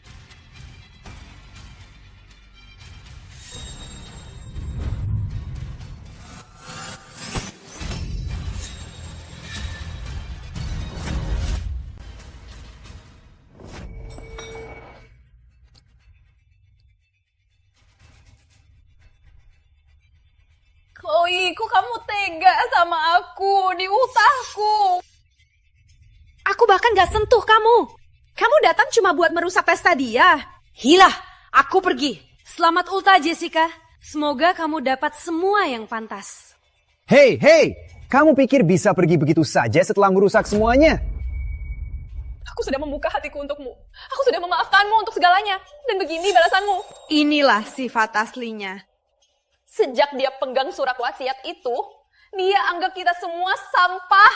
Chloe, kok kamu tega sama aku di ultahku? Aku bahkan gak sentuh kamu. Kamu datang cuma buat merusak pesta dia. Hilah, aku pergi. Selamat ultah, Jessica. Semoga kamu dapat semua yang pantas. Hei, kamu pikir bisa pergi begitu saja setelah merusak semuanya? Aku sudah membuka hatiku untukmu. Aku sudah memaafkanmu untuk segalanya. Dan begini balasanmu. Inilah sifat aslinya. Sejak dia pegang surat wasiat itu, dia anggap kita semua sampah.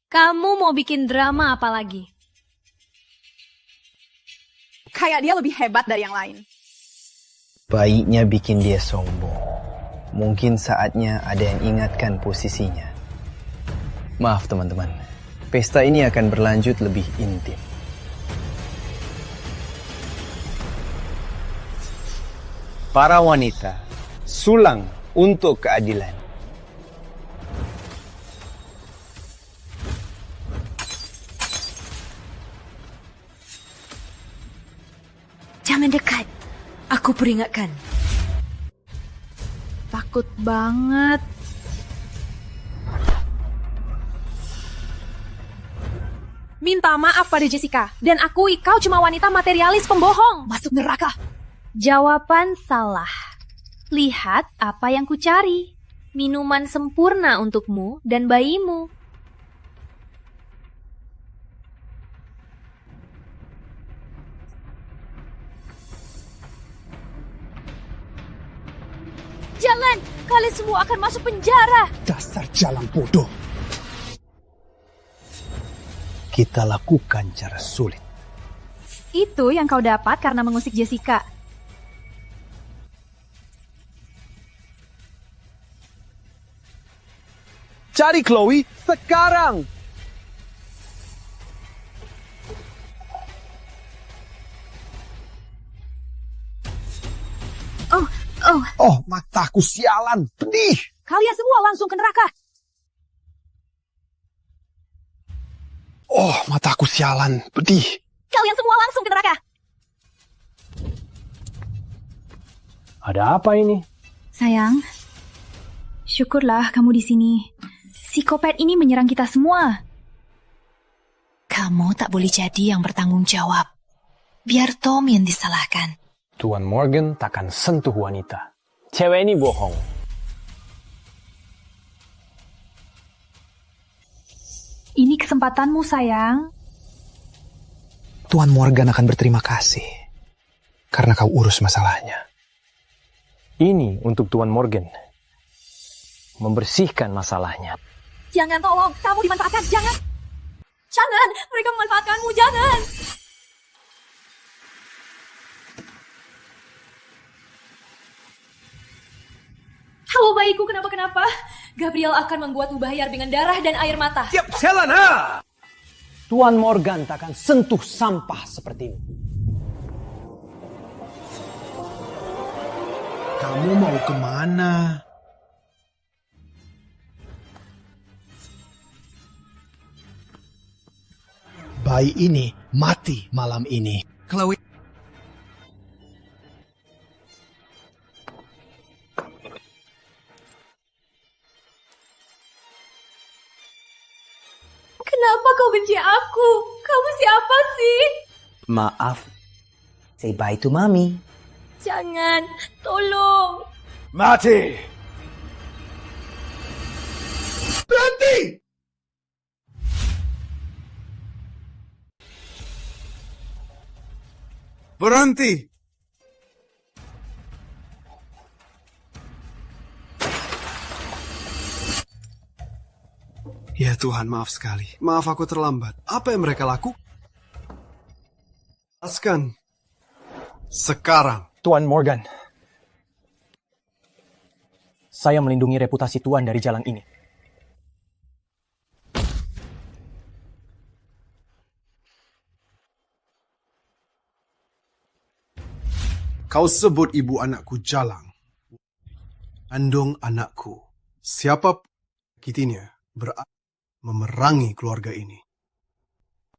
Kamu mau bikin drama apa lagi? Kayak dia lebih hebat dari yang lain. Baiknya bikin dia sombong. Mungkin saatnya ada yang ingatkan posisinya. Maaf teman-teman, pesta ini akan berlanjut lebih intim. Para wanita, sulang untuk keadilan. Jangan dekat. Aku peringatkan. Takut banget. Minta maaf pada Jessica. Dan akui kau cuma wanita materialis pembohong. Masuk neraka. Jawaban salah. Lihat apa yang kucari. Minuman sempurna untukmu dan bayimu. Jangan, kalian semua akan masuk penjara. Dasar jalang bodoh. Kita lakukan cara sulit. Itu yang kau dapat karena mengusik Jessica. Cari Chloe sekarang! Oh, mataku sialan. Pedih. Kalian semua langsung ke neraka. Oh, mataku sialan. Pedih. Kalian semua langsung ke neraka. Ada apa ini? Sayang, syukurlah kamu di sini. Psikopat ini menyerang kita semua. Kamu tak boleh jadi yang bertanggung jawab. Biar Tom yang disalahkan. Tuan Morgan takkan sentuh wanita. Cewek ini bohong. Ini kesempatanmu, sayang. Tuan Morgan akan berterima kasih karena kau urus masalahnya. Ini untuk Tuan Morgan. Membersihkan masalahnya. Jangan, tolong. Kamu dimanfaatkan. Jangan. Jangan. Mereka memanfaatkanmu. Jangan. Halo bayiku, kenapa? Gabriel akan membuatmu bayar dengan darah dan air mata. Siap, Selena! Tuan Morgan takkan sentuh sampah seperti ini. Kamu mau kemana? Bayi ini mati malam ini. Chloe. Kenapa kau benci aku? Kamu siapa sih? Maaf. Say bye to Mami. Jangan, tolong. Mati! Berhenti! Berhenti! Ya Tuhan, maaf sekali. Maaf aku terlambat. Apa yang mereka lakukan? Jelaskan. Sekarang. Tuan Morgan. Saya melindungi reputasi Tuan dari jalan ini. Kau sebut ibu anakku Jalang. Andong anakku. Siapa kitinya berarti memerangi keluarga ini.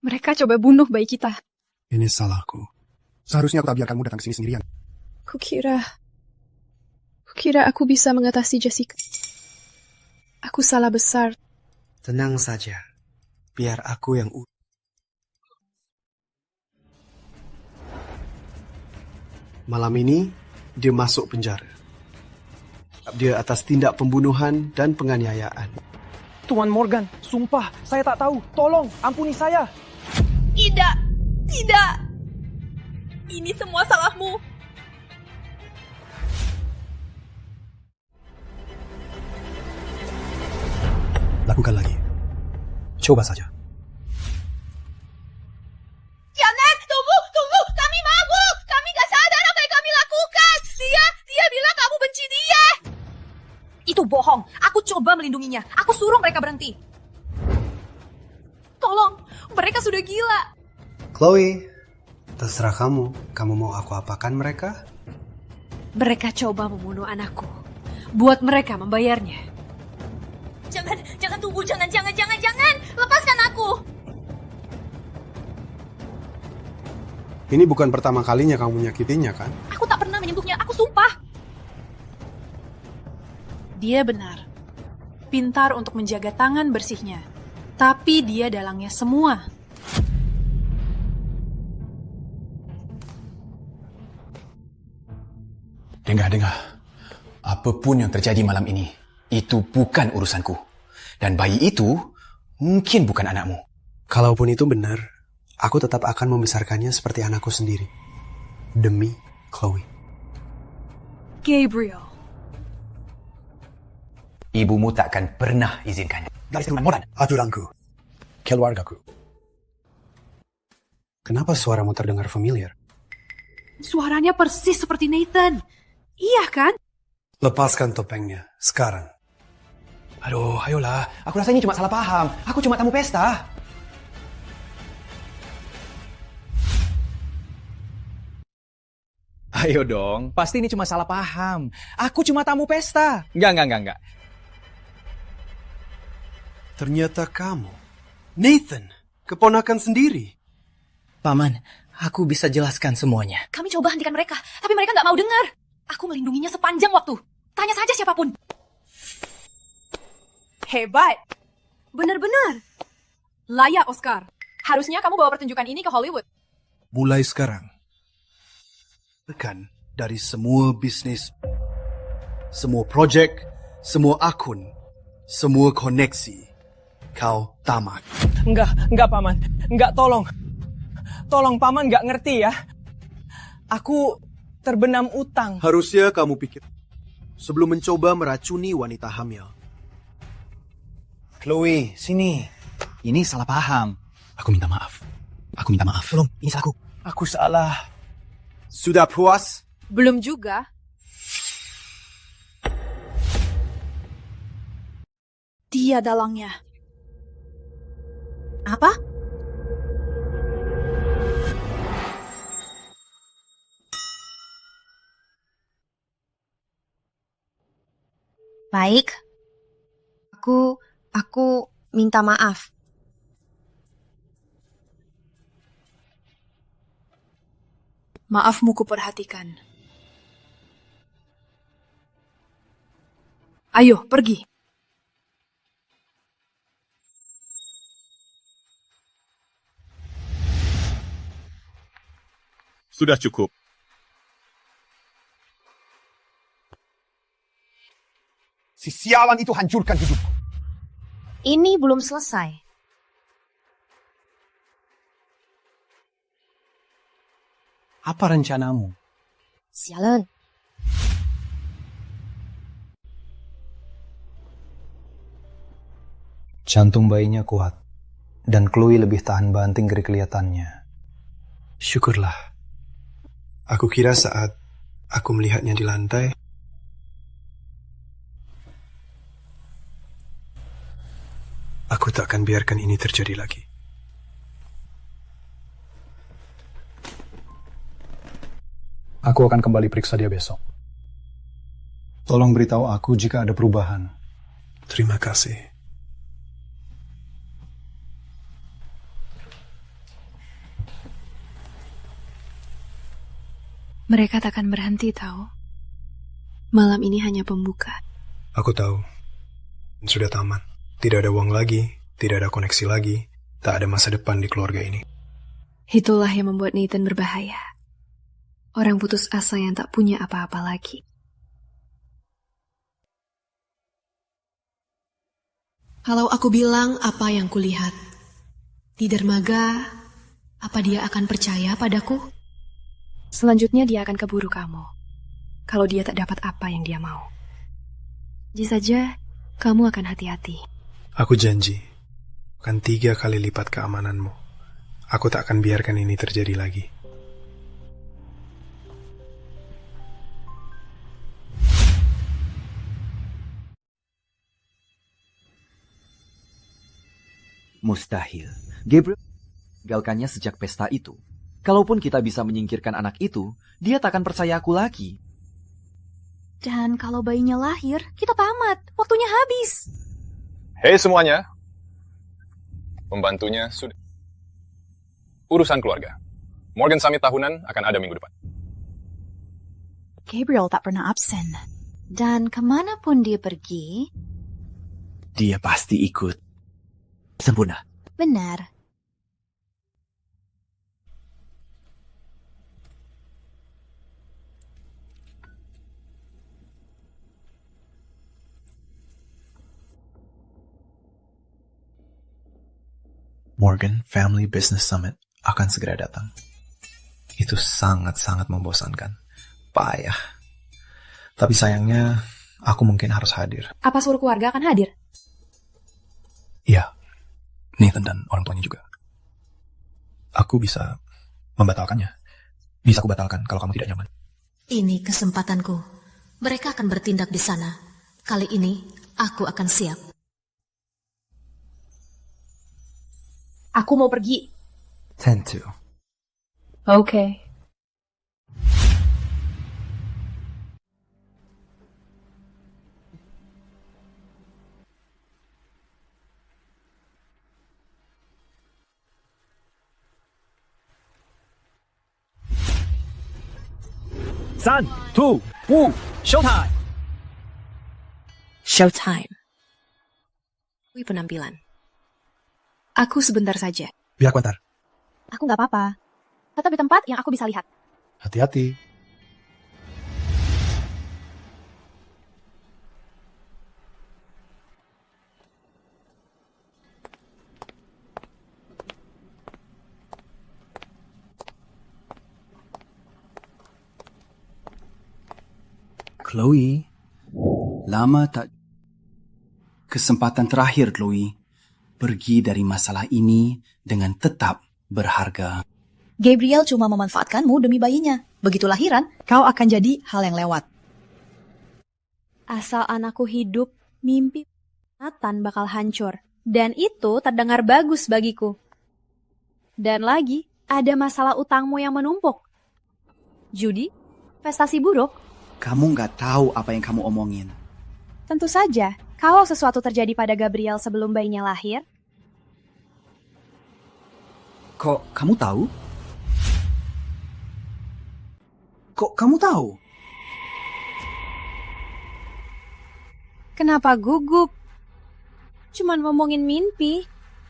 Mereka coba bunuh bayi kita. Ini salahku. Seharusnya aku tak biarkanmu datang ke sini sendirian. Kukira aku bisa mengatasi Jessica. Aku salah besar. Tenang saja. Biar aku yang Malam ini, dia masuk penjara. Dia atas tindak pembunuhan dan penganiayaan. Tuan Morgan, sumpah, saya tak tahu. Tolong, ampuni saya. Tidak. Ini semua salahmu. Lakukan lagi. Coba saja. Jangan, tunggu. Kami mabuk. Kami gak sadar apa yang kami lakukan. Dia bilang kamu benci dia. Itu bohong. Aku coba melindunginya. Aku suruh mereka berhenti. Tolong, mereka sudah gila. Chloe, terserah kamu. Kamu mau aku apakan mereka? Mereka coba membunuh anakku. Buat mereka membayarnya. Jangan tunggu, jangan. Lepaskan aku. Ini bukan pertama kalinya kamu menyakitinya, kan? Aku tak pernah menyentuhnya, aku sumpah. Dia benar. Pintar untuk menjaga tangan bersihnya. Tapi dia dalangnya semua. Dengar. Apapun yang terjadi malam ini, itu bukan urusanku. Dan bayi itu mungkin bukan anakmu. Kalaupun itu benar, aku tetap akan membesarkannya seperti anakku sendiri. Demi Chloe. Gabriel. Ibumu takkan pernah izinkannya. Dari Tuan Morgan, aturanku. Keluargaku. Kenapa suaramu terdengar familiar? Suaranya persis seperti Nathan. Iya kan? Lepaskan topengnya, sekarang. Aduh, ayolah. Aku rasa ini cuma salah paham. Aku cuma tamu pesta. Ayo dong, pasti ini cuma salah paham. Aku cuma tamu pesta. Enggak. Ternyata kamu, Nathan, keponakan sendiri. Paman, aku bisa jelaskan semuanya. Kami coba hentikan mereka, tapi mereka nggak mau dengar. Aku melindunginya sepanjang waktu. Tanya saja siapapun. Hebat. Benar-benar. Layak Oscar. Harusnya kamu bawa pertunjukan ini ke Hollywood. Mulai sekarang, tekan dari semua bisnis, semua project, semua akun, semua koneksi. Kau tamat. Enggak Paman. Enggak, tolong. Tolong Paman, enggak ngerti ya. Aku terbenam utang. Harusnya kamu pikir sebelum mencoba meracuni wanita hamil. Chloe, sini. Ini salah paham. Aku minta maaf. Tolong, ini salahku. Aku salah. Sudah puas? Belum juga. Dia dalangnya. Apa? Baik. Aku minta maaf. Maafmu kuperhatikan. Ayo, pergi. Sudah cukup. Si sialan itu hancurkan hidupku. Ini belum selesai. Apa rencanamu? Sialan. Jantung bayinya kuat. Dan Chloe lebih tahan banting dari kelihatannya. Syukurlah. Aku kira saat aku melihatnya di lantai, aku tak akan biarkan ini terjadi lagi. Aku akan kembali periksa dia besok. Tolong beritahu aku jika ada perubahan. Terima kasih. Mereka takkan berhenti, tahu. Malam ini hanya pembuka. Aku tahu. Sudah tamat. Tidak ada uang lagi, tidak ada koneksi lagi, tak ada masa depan di keluarga ini. Itulah yang membuat Nathan berbahaya. Orang putus asa yang tak punya apa-apa lagi. Kalau aku bilang apa yang kulihat di dermaga, apa dia akan percaya padaku? Selanjutnya dia akan keburu kamu. Kalau dia tak dapat apa yang dia mau. Jadi saja, kamu akan hati-hati. Aku janji, akan 3 kali lipat keamananmu. Aku tak akan biarkan ini terjadi lagi. Mustahil. Gabriel meninggalkannya sejak pesta itu. Kalaupun kita bisa menyingkirkan anak itu, dia tak akan percaya aku lagi. Dan kalau bayinya lahir, kita tamat. Waktunya habis. Hei semuanya. Pembantunya sudah. Urusan keluarga. Morgan Summit tahunan akan ada minggu depan. Gabriel tak pernah absen. Dan kemanapun dia pergi, Dia pasti ikut. Sempurna. benar. Morgan Family Business Summit akan segera datang. Itu sangat-sangat membosankan. Payah. Tapi sayangnya, aku mungkin harus hadir. Apa seluruh keluarga akan hadir? Iya, Nathan dan orang tuanya juga. Aku bisa membatalkannya. Bisa aku batalkan kalau kamu tidak nyaman. Ini kesempatanku. Mereka akan bertindak di sana. Kali ini, aku akan siap. Aku mau pergi. Tentu. Oke. San, tu, wu, showtime. Showtime. Penampilan. Aku sebentar saja. Biar bentar. Aku nggak apa-apa. Tetap di tempat yang aku bisa lihat. Hati-hati. Chloe, lama tak... Kesempatan terakhir, Chloe. Pergi dari masalah ini dengan tetap berharga. Gabriel cuma memanfaatkanmu demi bayinya. Begitu lahiran, kau akan jadi hal yang lewat. Asal anakku hidup, mimpi Nathan bakal hancur. Dan itu terdengar bagus bagiku. Dan lagi, ada masalah utangmu yang menumpuk. Judi, prestasi buruk. Kamu nggak tahu apa yang kamu omongin. Tentu saja, kalau sesuatu terjadi pada Gabriel sebelum bayinya lahir. Kok kamu tahu? Kok kamu tahu? Kenapa gugup? Cuman ngomongin mimpi.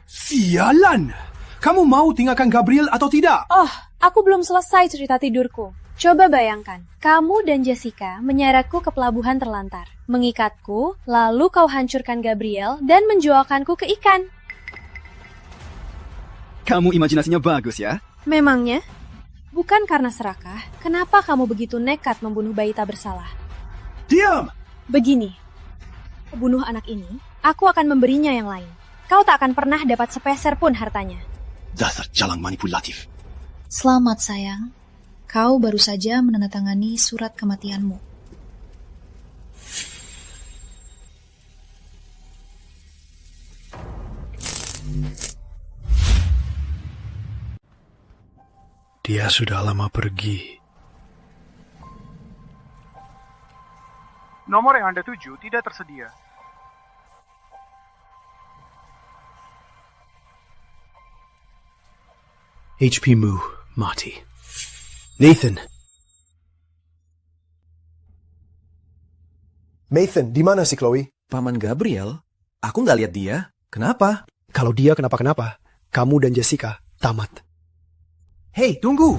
Sialan! Kamu mau tinggalkan Gabriel atau tidak? Oh, aku belum selesai cerita tidurku. Coba bayangkan, kamu dan Jessica menyeretku ke pelabuhan terlantar, mengikatku, lalu kau hancurkan Gabriel dan menjualkanku ke ikan. Kamu imajinasinya bagus ya? Memangnya? Bukan karena serakah, kenapa kamu begitu nekat membunuh bayi tak bersalah? Diam! Begini, bunuh anak ini, aku akan memberinya yang lain. Kau tak akan pernah dapat sepeser pun hartanya. Dasar jalang manipulatif. Selamat sayang. Kau baru saja menandatangani surat kematianmu. Dia sudah lama pergi. Nomor yang Anda tuju tidak tersedia. HP-mu mati. Nathan. Nathan, di mana sih Chloe? Paman Gabriel? Aku nggak lihat dia. Kenapa? Kalau dia kenapa-kenapa, kamu dan Jessica tamat. Hei, tunggu.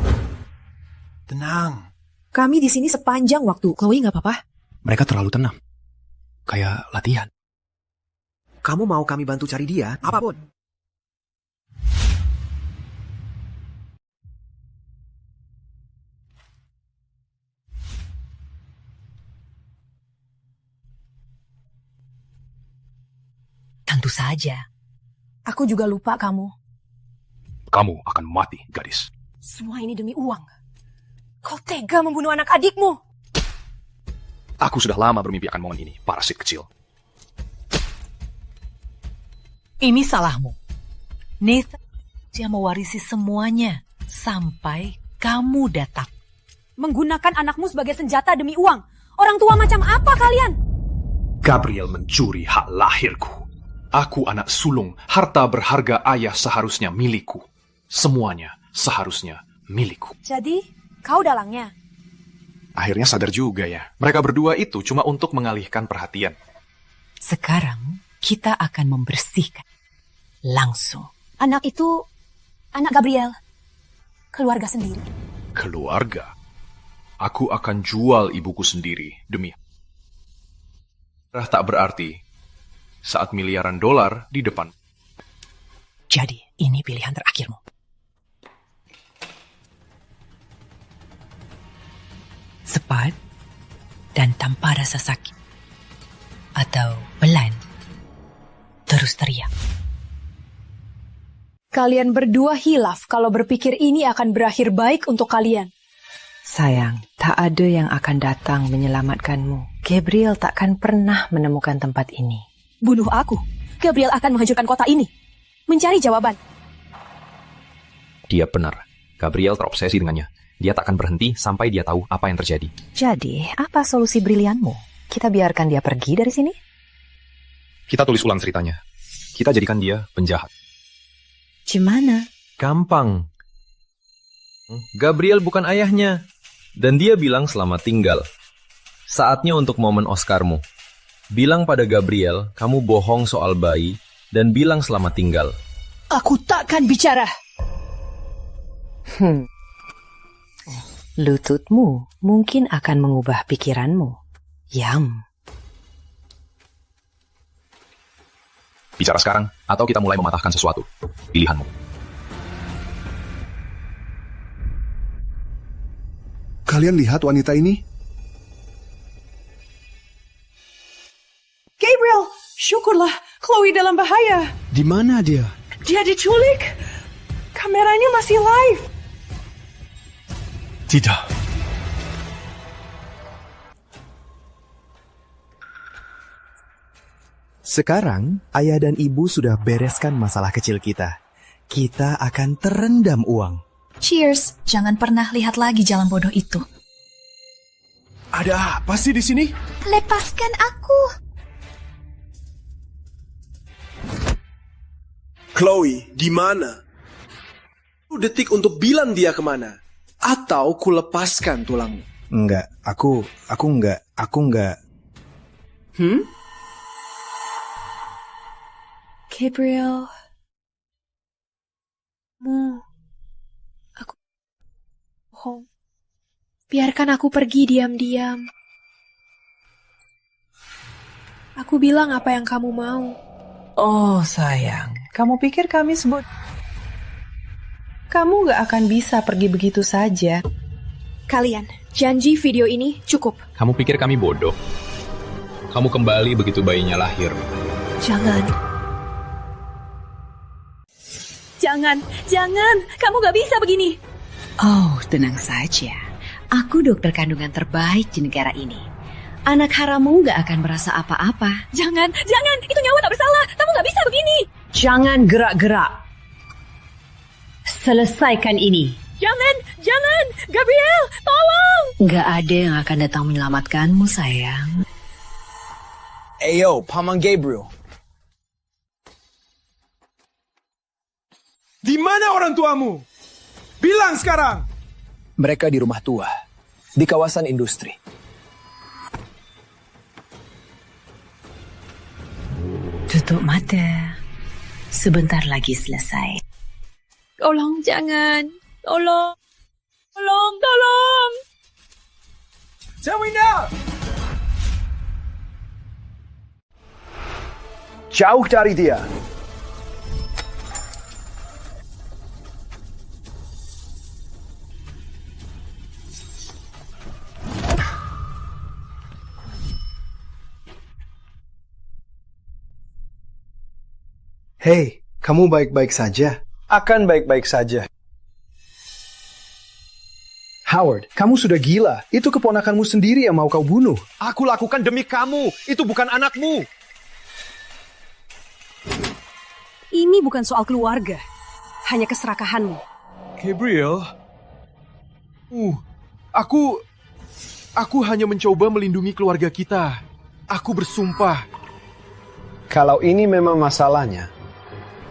Tenang. Kami di sini sepanjang waktu. Chloe nggak apa-apa? Mereka terlalu tenang. Kayak latihan. Kamu mau kami bantu cari dia? Apapun. Tentu saja. Aku juga lupa kamu. Kamu akan mati, gadis. Semua ini demi uang. Kau tega membunuh anak adikmu. Aku sudah lama bermimpi akan momen ini, parasit kecil. Ini salahmu. Nathan, dia mewarisi semuanya sampai kamu datang. Menggunakan anakmu sebagai senjata demi uang. Orang tua macam apa kalian? Gabriel mencuri hak lahirku. Aku anak sulung, harta berharga ayah seharusnya milikku. Semuanya seharusnya milikku. Jadi, kau dalangnya? Akhirnya sadar juga ya. Mereka berdua itu cuma untuk mengalihkan perhatian. Sekarang kita akan membersihkan. Langsung. Anak itu, anak Gabriel. Keluarga sendiri. Keluarga? Aku akan jual ibuku sendiri demi... tak berarti saat miliaran dolar di depan. Jadi, ini pilihan terakhirmu. Cepat dan tanpa rasa sakit. Atau pelan, terus teriak. Kalian berdua hilaf kalau berpikir ini akan berakhir baik untuk kalian. Sayang, tak ada yang akan datang menyelamatkanmu. Gabriel takkan pernah menemukan tempat ini. Bunuh aku. Gabriel akan menghancurkan kota ini. Mencari jawaban. Dia benar. Gabriel terobsesi dengannya. Dia tak akan berhenti sampai dia tahu apa yang terjadi. Jadi, apa solusi brilianmu? Kita biarkan dia pergi dari sini? Kita tulis ulang ceritanya. Kita jadikan dia penjahat. Gimana? Gampang. Gabriel bukan ayahnya. Dan dia bilang selamat tinggal. Saatnya untuk momen Oscarmu. Bilang pada Gabriel, kamu bohong soal bayi, dan bilang selamat tinggal. Aku takkan bicara. Lututmu mungkin akan mengubah pikiranmu. Yam. Bicara sekarang, atau kita mulai mematahkan sesuatu. Pilihanmu. Kalian lihat wanita ini? Gabriel, syukurlah Chloe dalam bahaya. Di mana dia? Dia diculik. Kameranya masih live. Tidak. Sekarang, ayah dan ibu sudah bereskan masalah kecil kita. Kita akan terendam uang. Cheers, jangan pernah lihat lagi jalan bodoh itu. Ada apa sih di sini? Lepaskan aku. Chloe, di mana? 1 detik untuk bilang dia kemana. Atau ku lepaskan tulangmu. Enggak, aku enggak. Gabriel. Aku bohong. Biarkan aku pergi diam-diam. Aku bilang apa yang kamu mau. Oh sayang, kamu pikir kami sebut... Kamu gak akan bisa pergi begitu saja. Kalian, janji video ini cukup. Kamu pikir kami bodoh? Kamu kembali begitu bayinya lahir. Jangan. Jangan. Kamu gak bisa begini. Oh, tenang saja. Aku dokter kandungan terbaik di negara ini. Anak harammu gak akan merasa apa-apa. Jangan. Itu nyawa tak bersalah. Kamu gak bisa begini. Jangan gerak-gerak. Selesaikan ini. Jangan. Gabriel, tolong. Gak ada yang akan datang menyelamatkanmu, sayang. Ayo, Paman Gabriel. Di mana orang tuamu? Bilang sekarang. Mereka di rumah tua, di kawasan industri. Tutup mata. Sebentar lagi selesai. Tolong, jangan. Tolong. Jawinda! Jauh dari dia. Hei, kamu baik-baik saja? Akan baik-baik saja. Howard, kamu sudah gila. Itu keponakanmu sendiri yang mau kau bunuh. Aku lakukan demi kamu. Itu bukan anakmu. Ini bukan soal keluarga. Hanya keserakahanmu. Gabriel. Aku hanya mencoba melindungi keluarga kita. Aku bersumpah. Kalau ini memang masalahnya,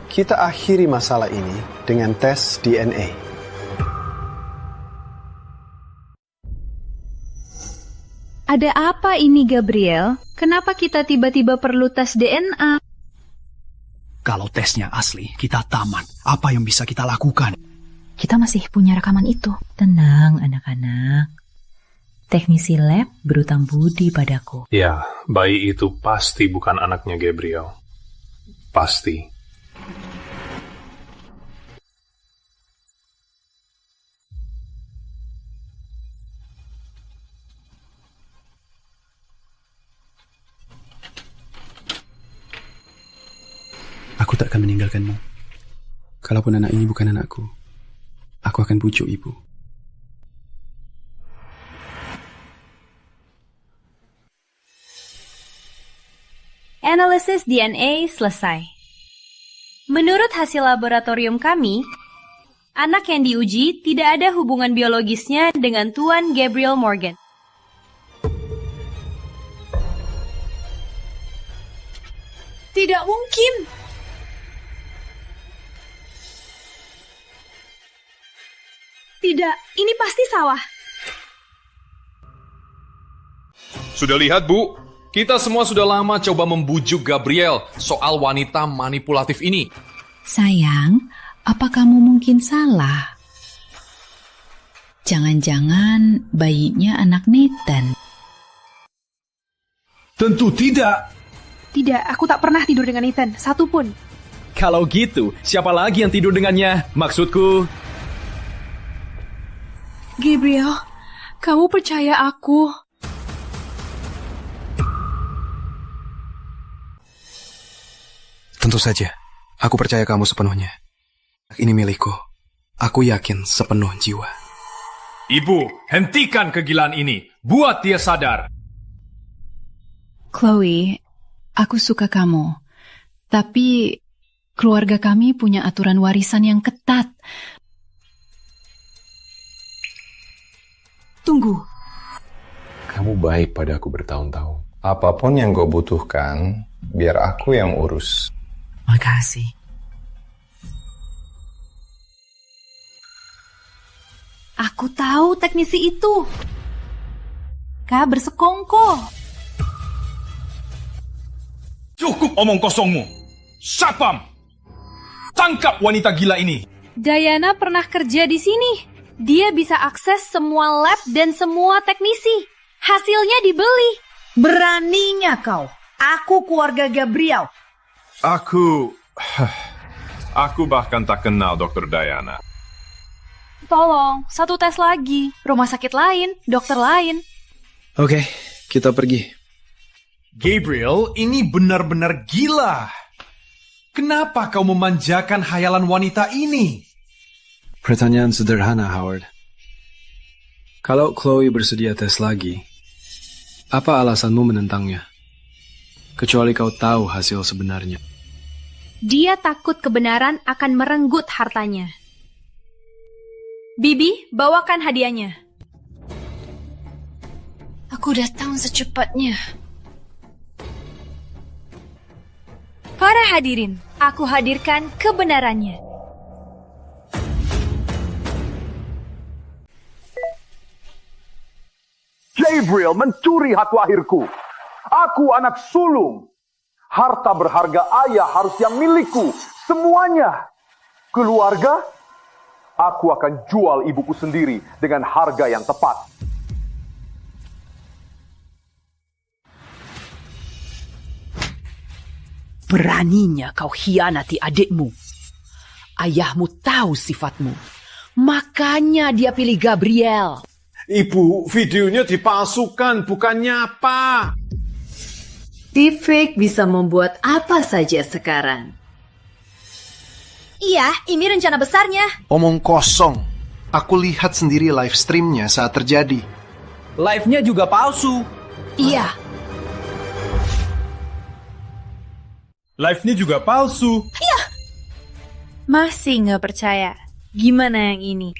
kita akhiri masalah ini dengan tes DNA. Ada apa ini, Gabriel? Kenapa kita tiba-tiba perlu tes DNA? Kalau tesnya asli, kita taman. Apa yang bisa kita lakukan? Kita masih punya rekaman itu. Tenang, anak-anak. Teknisi lab berutang budi padaku. Ya, bayi itu pasti bukan anaknya Gabriel. Pasti. Aku tak akan meninggalkanmu. Kalaupun anak ini bukan anakku, aku akan bujuk ibu. Analisis DNA selesai. Menurut hasil laboratorium kami, Anak yang diuji tidak ada hubungan biologisnya dengan Tuan Gabriel Morgan. Tidak mungkin. Tidak, ini pasti salah. Sudah lihat, Bu? Kita semua sudah lama coba membujuk Gabriel soal wanita manipulatif ini. Sayang, apa kamu mungkin salah? Jangan-jangan bayinya anak Nathan. Tentu tidak. Tidak, aku tak pernah tidur dengan Nathan, satupun. Kalau gitu, siapa lagi yang tidur dengannya? Maksudku... Gabriel, kamu percaya aku? Tentu saja, aku percaya kamu sepenuhnya. Ini milikku. Aku yakin sepenuh jiwa. Ibu, hentikan kegilaan ini. Buat dia sadar. Chloe, aku suka kamu. Tapi keluarga kami punya aturan warisan yang ketat. Tunggu. Kamu baik padaku bertahun-tahun. Apapun yang kau butuhkan, biar aku yang urus. Makasih. Aku tahu teknisi itu. Kak bersekongkol. Cukup omong kosongmu. Satpam! Tangkap wanita gila ini. Diana pernah kerja di sini. Dia bisa akses semua lab dan semua teknisi. Hasilnya dibeli. Beraninya kau. Aku keluarga Gabriel. Aku bahkan tak kenal Dr. Diana. Tolong, satu tes lagi. Rumah sakit lain, dokter lain. Oke, kita pergi. Gabriel, ini benar-benar gila. Kenapa kau memanjakan hayalan wanita ini? Pertanyaan sederhana, Howard. Kalau Chloe bersedia tes lagi, apa alasanmu menentangnya? Kecuali kau tahu hasil sebenarnya. Dia takut kebenaran akan merenggut hartanya. Bibi, bawakan hadiahnya. Aku datang secepatnya. Para hadirin, aku hadirkan kebenarannya. Gabriel mencuri hak lahirku. Aku anak sulung. Harta berharga ayah harusnya milikku. Semuanya. Keluarga, aku akan jual ibuku sendiri dengan harga yang tepat. Beraninya kau hianati adikmu. Ayahmu tahu sifatmu. Makanya dia pilih Gabriel. Ibu, videonya dipalsukan, bukan nyapa. Deepfake bisa membuat apa saja sekarang. Iya, ini rencana besarnya. Omong kosong. Aku lihat sendiri live streamnya saat terjadi. Live-nya juga palsu. Iya. Live-nya juga palsu. Iya. Masih nggak percaya. Gimana yang ini?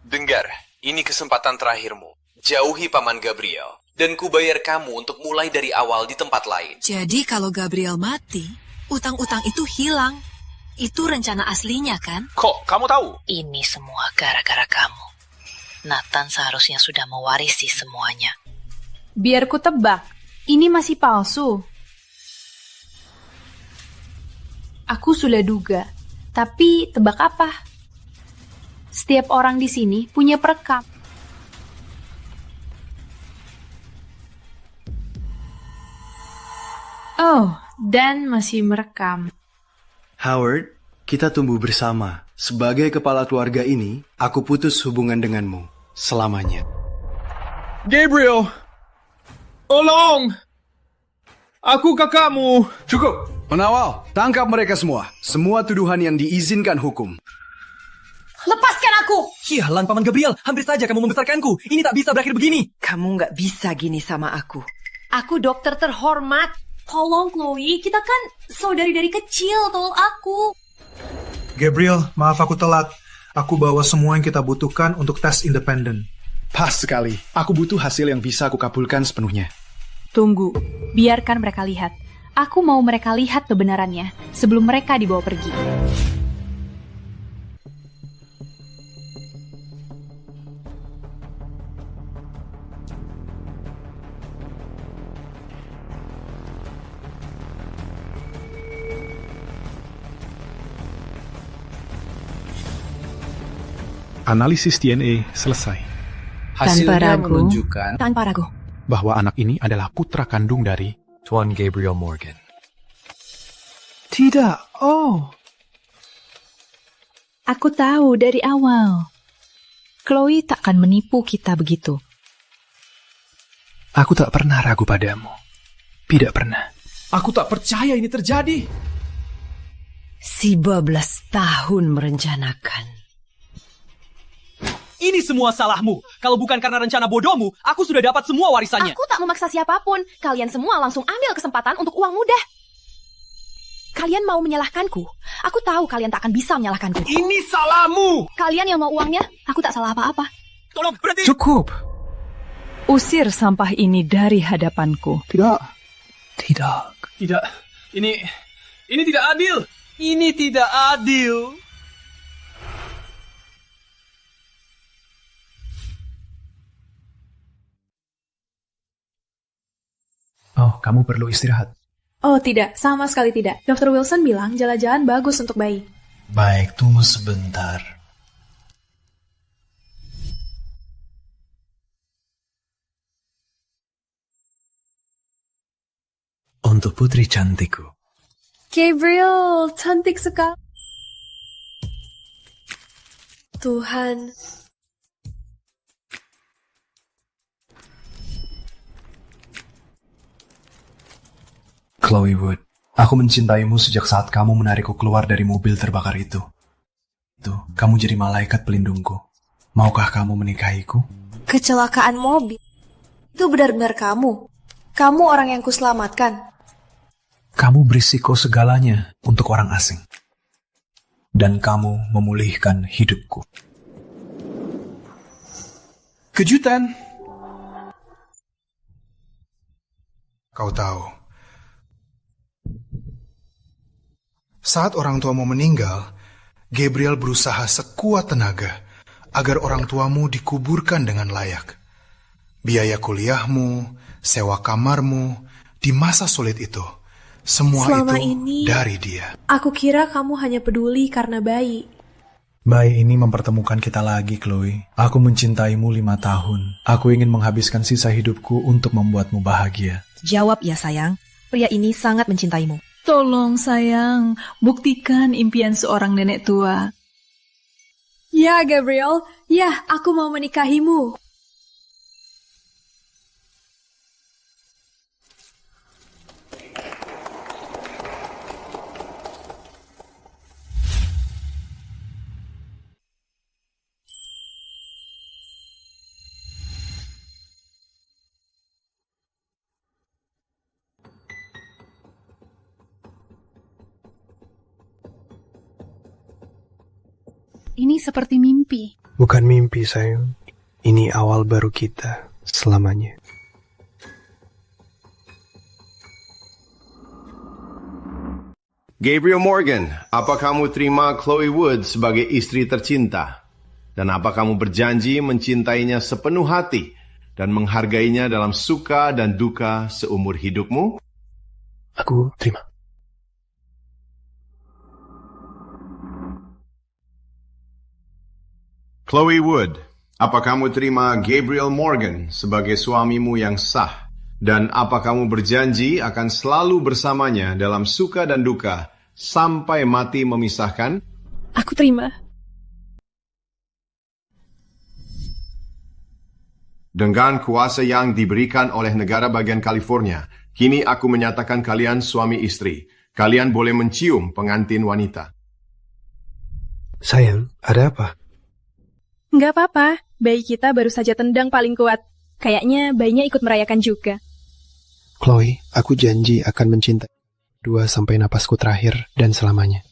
Dengar, ini kesempatan terakhirmu. Jauhi Paman Gabriel, dan kubayar kamu untuk mulai dari awal di tempat lain. Jadi kalau Gabriel mati, utang-utang itu hilang. Itu rencana aslinya kan? Kok kamu tahu? Ini semua gara-gara kamu. Nathan seharusnya sudah mewarisi semuanya. Biar ku tebak, ini masih palsu. Aku sudah duga, tapi tebak apa? Setiap orang di sini punya perekam. Oh, dan masih merekam. Howard, kita tumbuh bersama. Sebagai kepala keluarga ini, aku putus hubungan denganmu. Selamanya. Gabriel! Tolong! Aku kakakmu! Cukup! Penawal, tangkap mereka semua. Semua tuduhan yang diizinkan hukum. Lepaskan aku! Sialan, Paman Gabriel. Hampir saja kamu membesarkanku. Ini tak bisa berakhir begini. Kamu nggak bisa gini sama aku. Aku dokter terhormat. Tolong, Chloe. Kita kan saudari dari kecil. Tolong aku. Gabriel, maaf aku telat. Aku bawa semua yang kita butuhkan untuk tes independen. Pas sekali. Aku butuh hasil yang bisa aku kabulkan sepenuhnya. Tunggu, biarkan mereka lihat. Aku mau mereka lihat kebenarannya sebelum mereka dibawa pergi. Analisis DNA selesai. Hasilnya menunjukkan tanpa ragu bahwa anak ini adalah putra kandung dari Tuan Gabriel Morgan. Tidak, oh. Aku tahu dari awal. Chloe takkan menipu kita begitu. Aku tak pernah ragu padamu. Tidak pernah. Aku tak percaya ini terjadi. 11 tahun merencanakan. Ini semua salahmu. Kalau bukan karena rencana bodohmu, aku sudah dapat semua warisannya. Aku tak memaksa siapapun. Kalian semua langsung ambil kesempatan untuk uang mudah. Kalian mau menyalahkanku? Aku tahu kalian tak akan bisa menyalahkanku. Ini salahmu! Kalian yang mau uangnya? Aku tak salah apa-apa. Tolong berhenti! Cukup! Usir sampah ini dari hadapanku. Tidak. Tidak. Ini tidak adil. Ini tidak adil. Oh, kamu perlu istirahat. Oh tidak, sama sekali tidak. Dr. Wilson bilang jalan-jalan bagus untuk bayi. Baik, tunggu sebentar. Untuk putri cantikku. Gabriel, cantik sekali. Tuhan. Chloe Wood, aku mencintaimu sejak saat kamu menarikku keluar dari mobil terbakar itu. Kamu jadi malaikat pelindungku. Maukah kamu menikahiku? Kecelakaan mobil? Itu benar-benar kamu? Kamu orang yang kuselamatkan? Kamu berisiko segalanya untuk orang asing. Dan kamu memulihkan hidupku. Kejutan! Kau tahu, saat orang tuamu meninggal, Gabriel berusaha sekuat tenaga agar orang tuamu dikuburkan dengan layak. Biaya kuliahmu, sewa kamarmu, di masa sulit itu, semua Selama itu ini, dari dia. Aku kira kamu hanya peduli karena bayi. Bayi ini mempertemukan kita lagi, Chloe. Aku mencintaimu 5 tahun. Aku ingin menghabiskan sisa hidupku untuk membuatmu bahagia. Jawab ya sayang, pria ini sangat mencintaimu. Tolong sayang, buktikan impian seorang nenek tua. Ya, Gabriel. Ya, aku mau menikahimu. Ini seperti mimpi. Bukan mimpi, sayang. Ini awal baru kita selamanya. Gabriel Morgan, apa kamu terima Chloe Wood sebagai istri tercinta? Dan apa kamu berjanji mencintainya sepenuh hati dan menghargainya dalam suka dan duka seumur hidupmu? Aku terima. Chloe Wood, apa kamu terima Gabriel Morgan sebagai suamimu yang sah? Dan apa kamu berjanji akan selalu bersamanya dalam suka dan duka sampai mati memisahkan? Aku terima. Dengan kuasa yang diberikan oleh negara bagian California, kini aku menyatakan kalian suami istri. Kalian boleh mencium pengantin wanita. Sayang, ada apa? Nggak apa-apa, bayi kita baru saja tendang paling kuat. Kayaknya bayinya ikut merayakan juga. Chloe, aku janji akan mencintai 2 sampai napasku terakhir dan selamanya.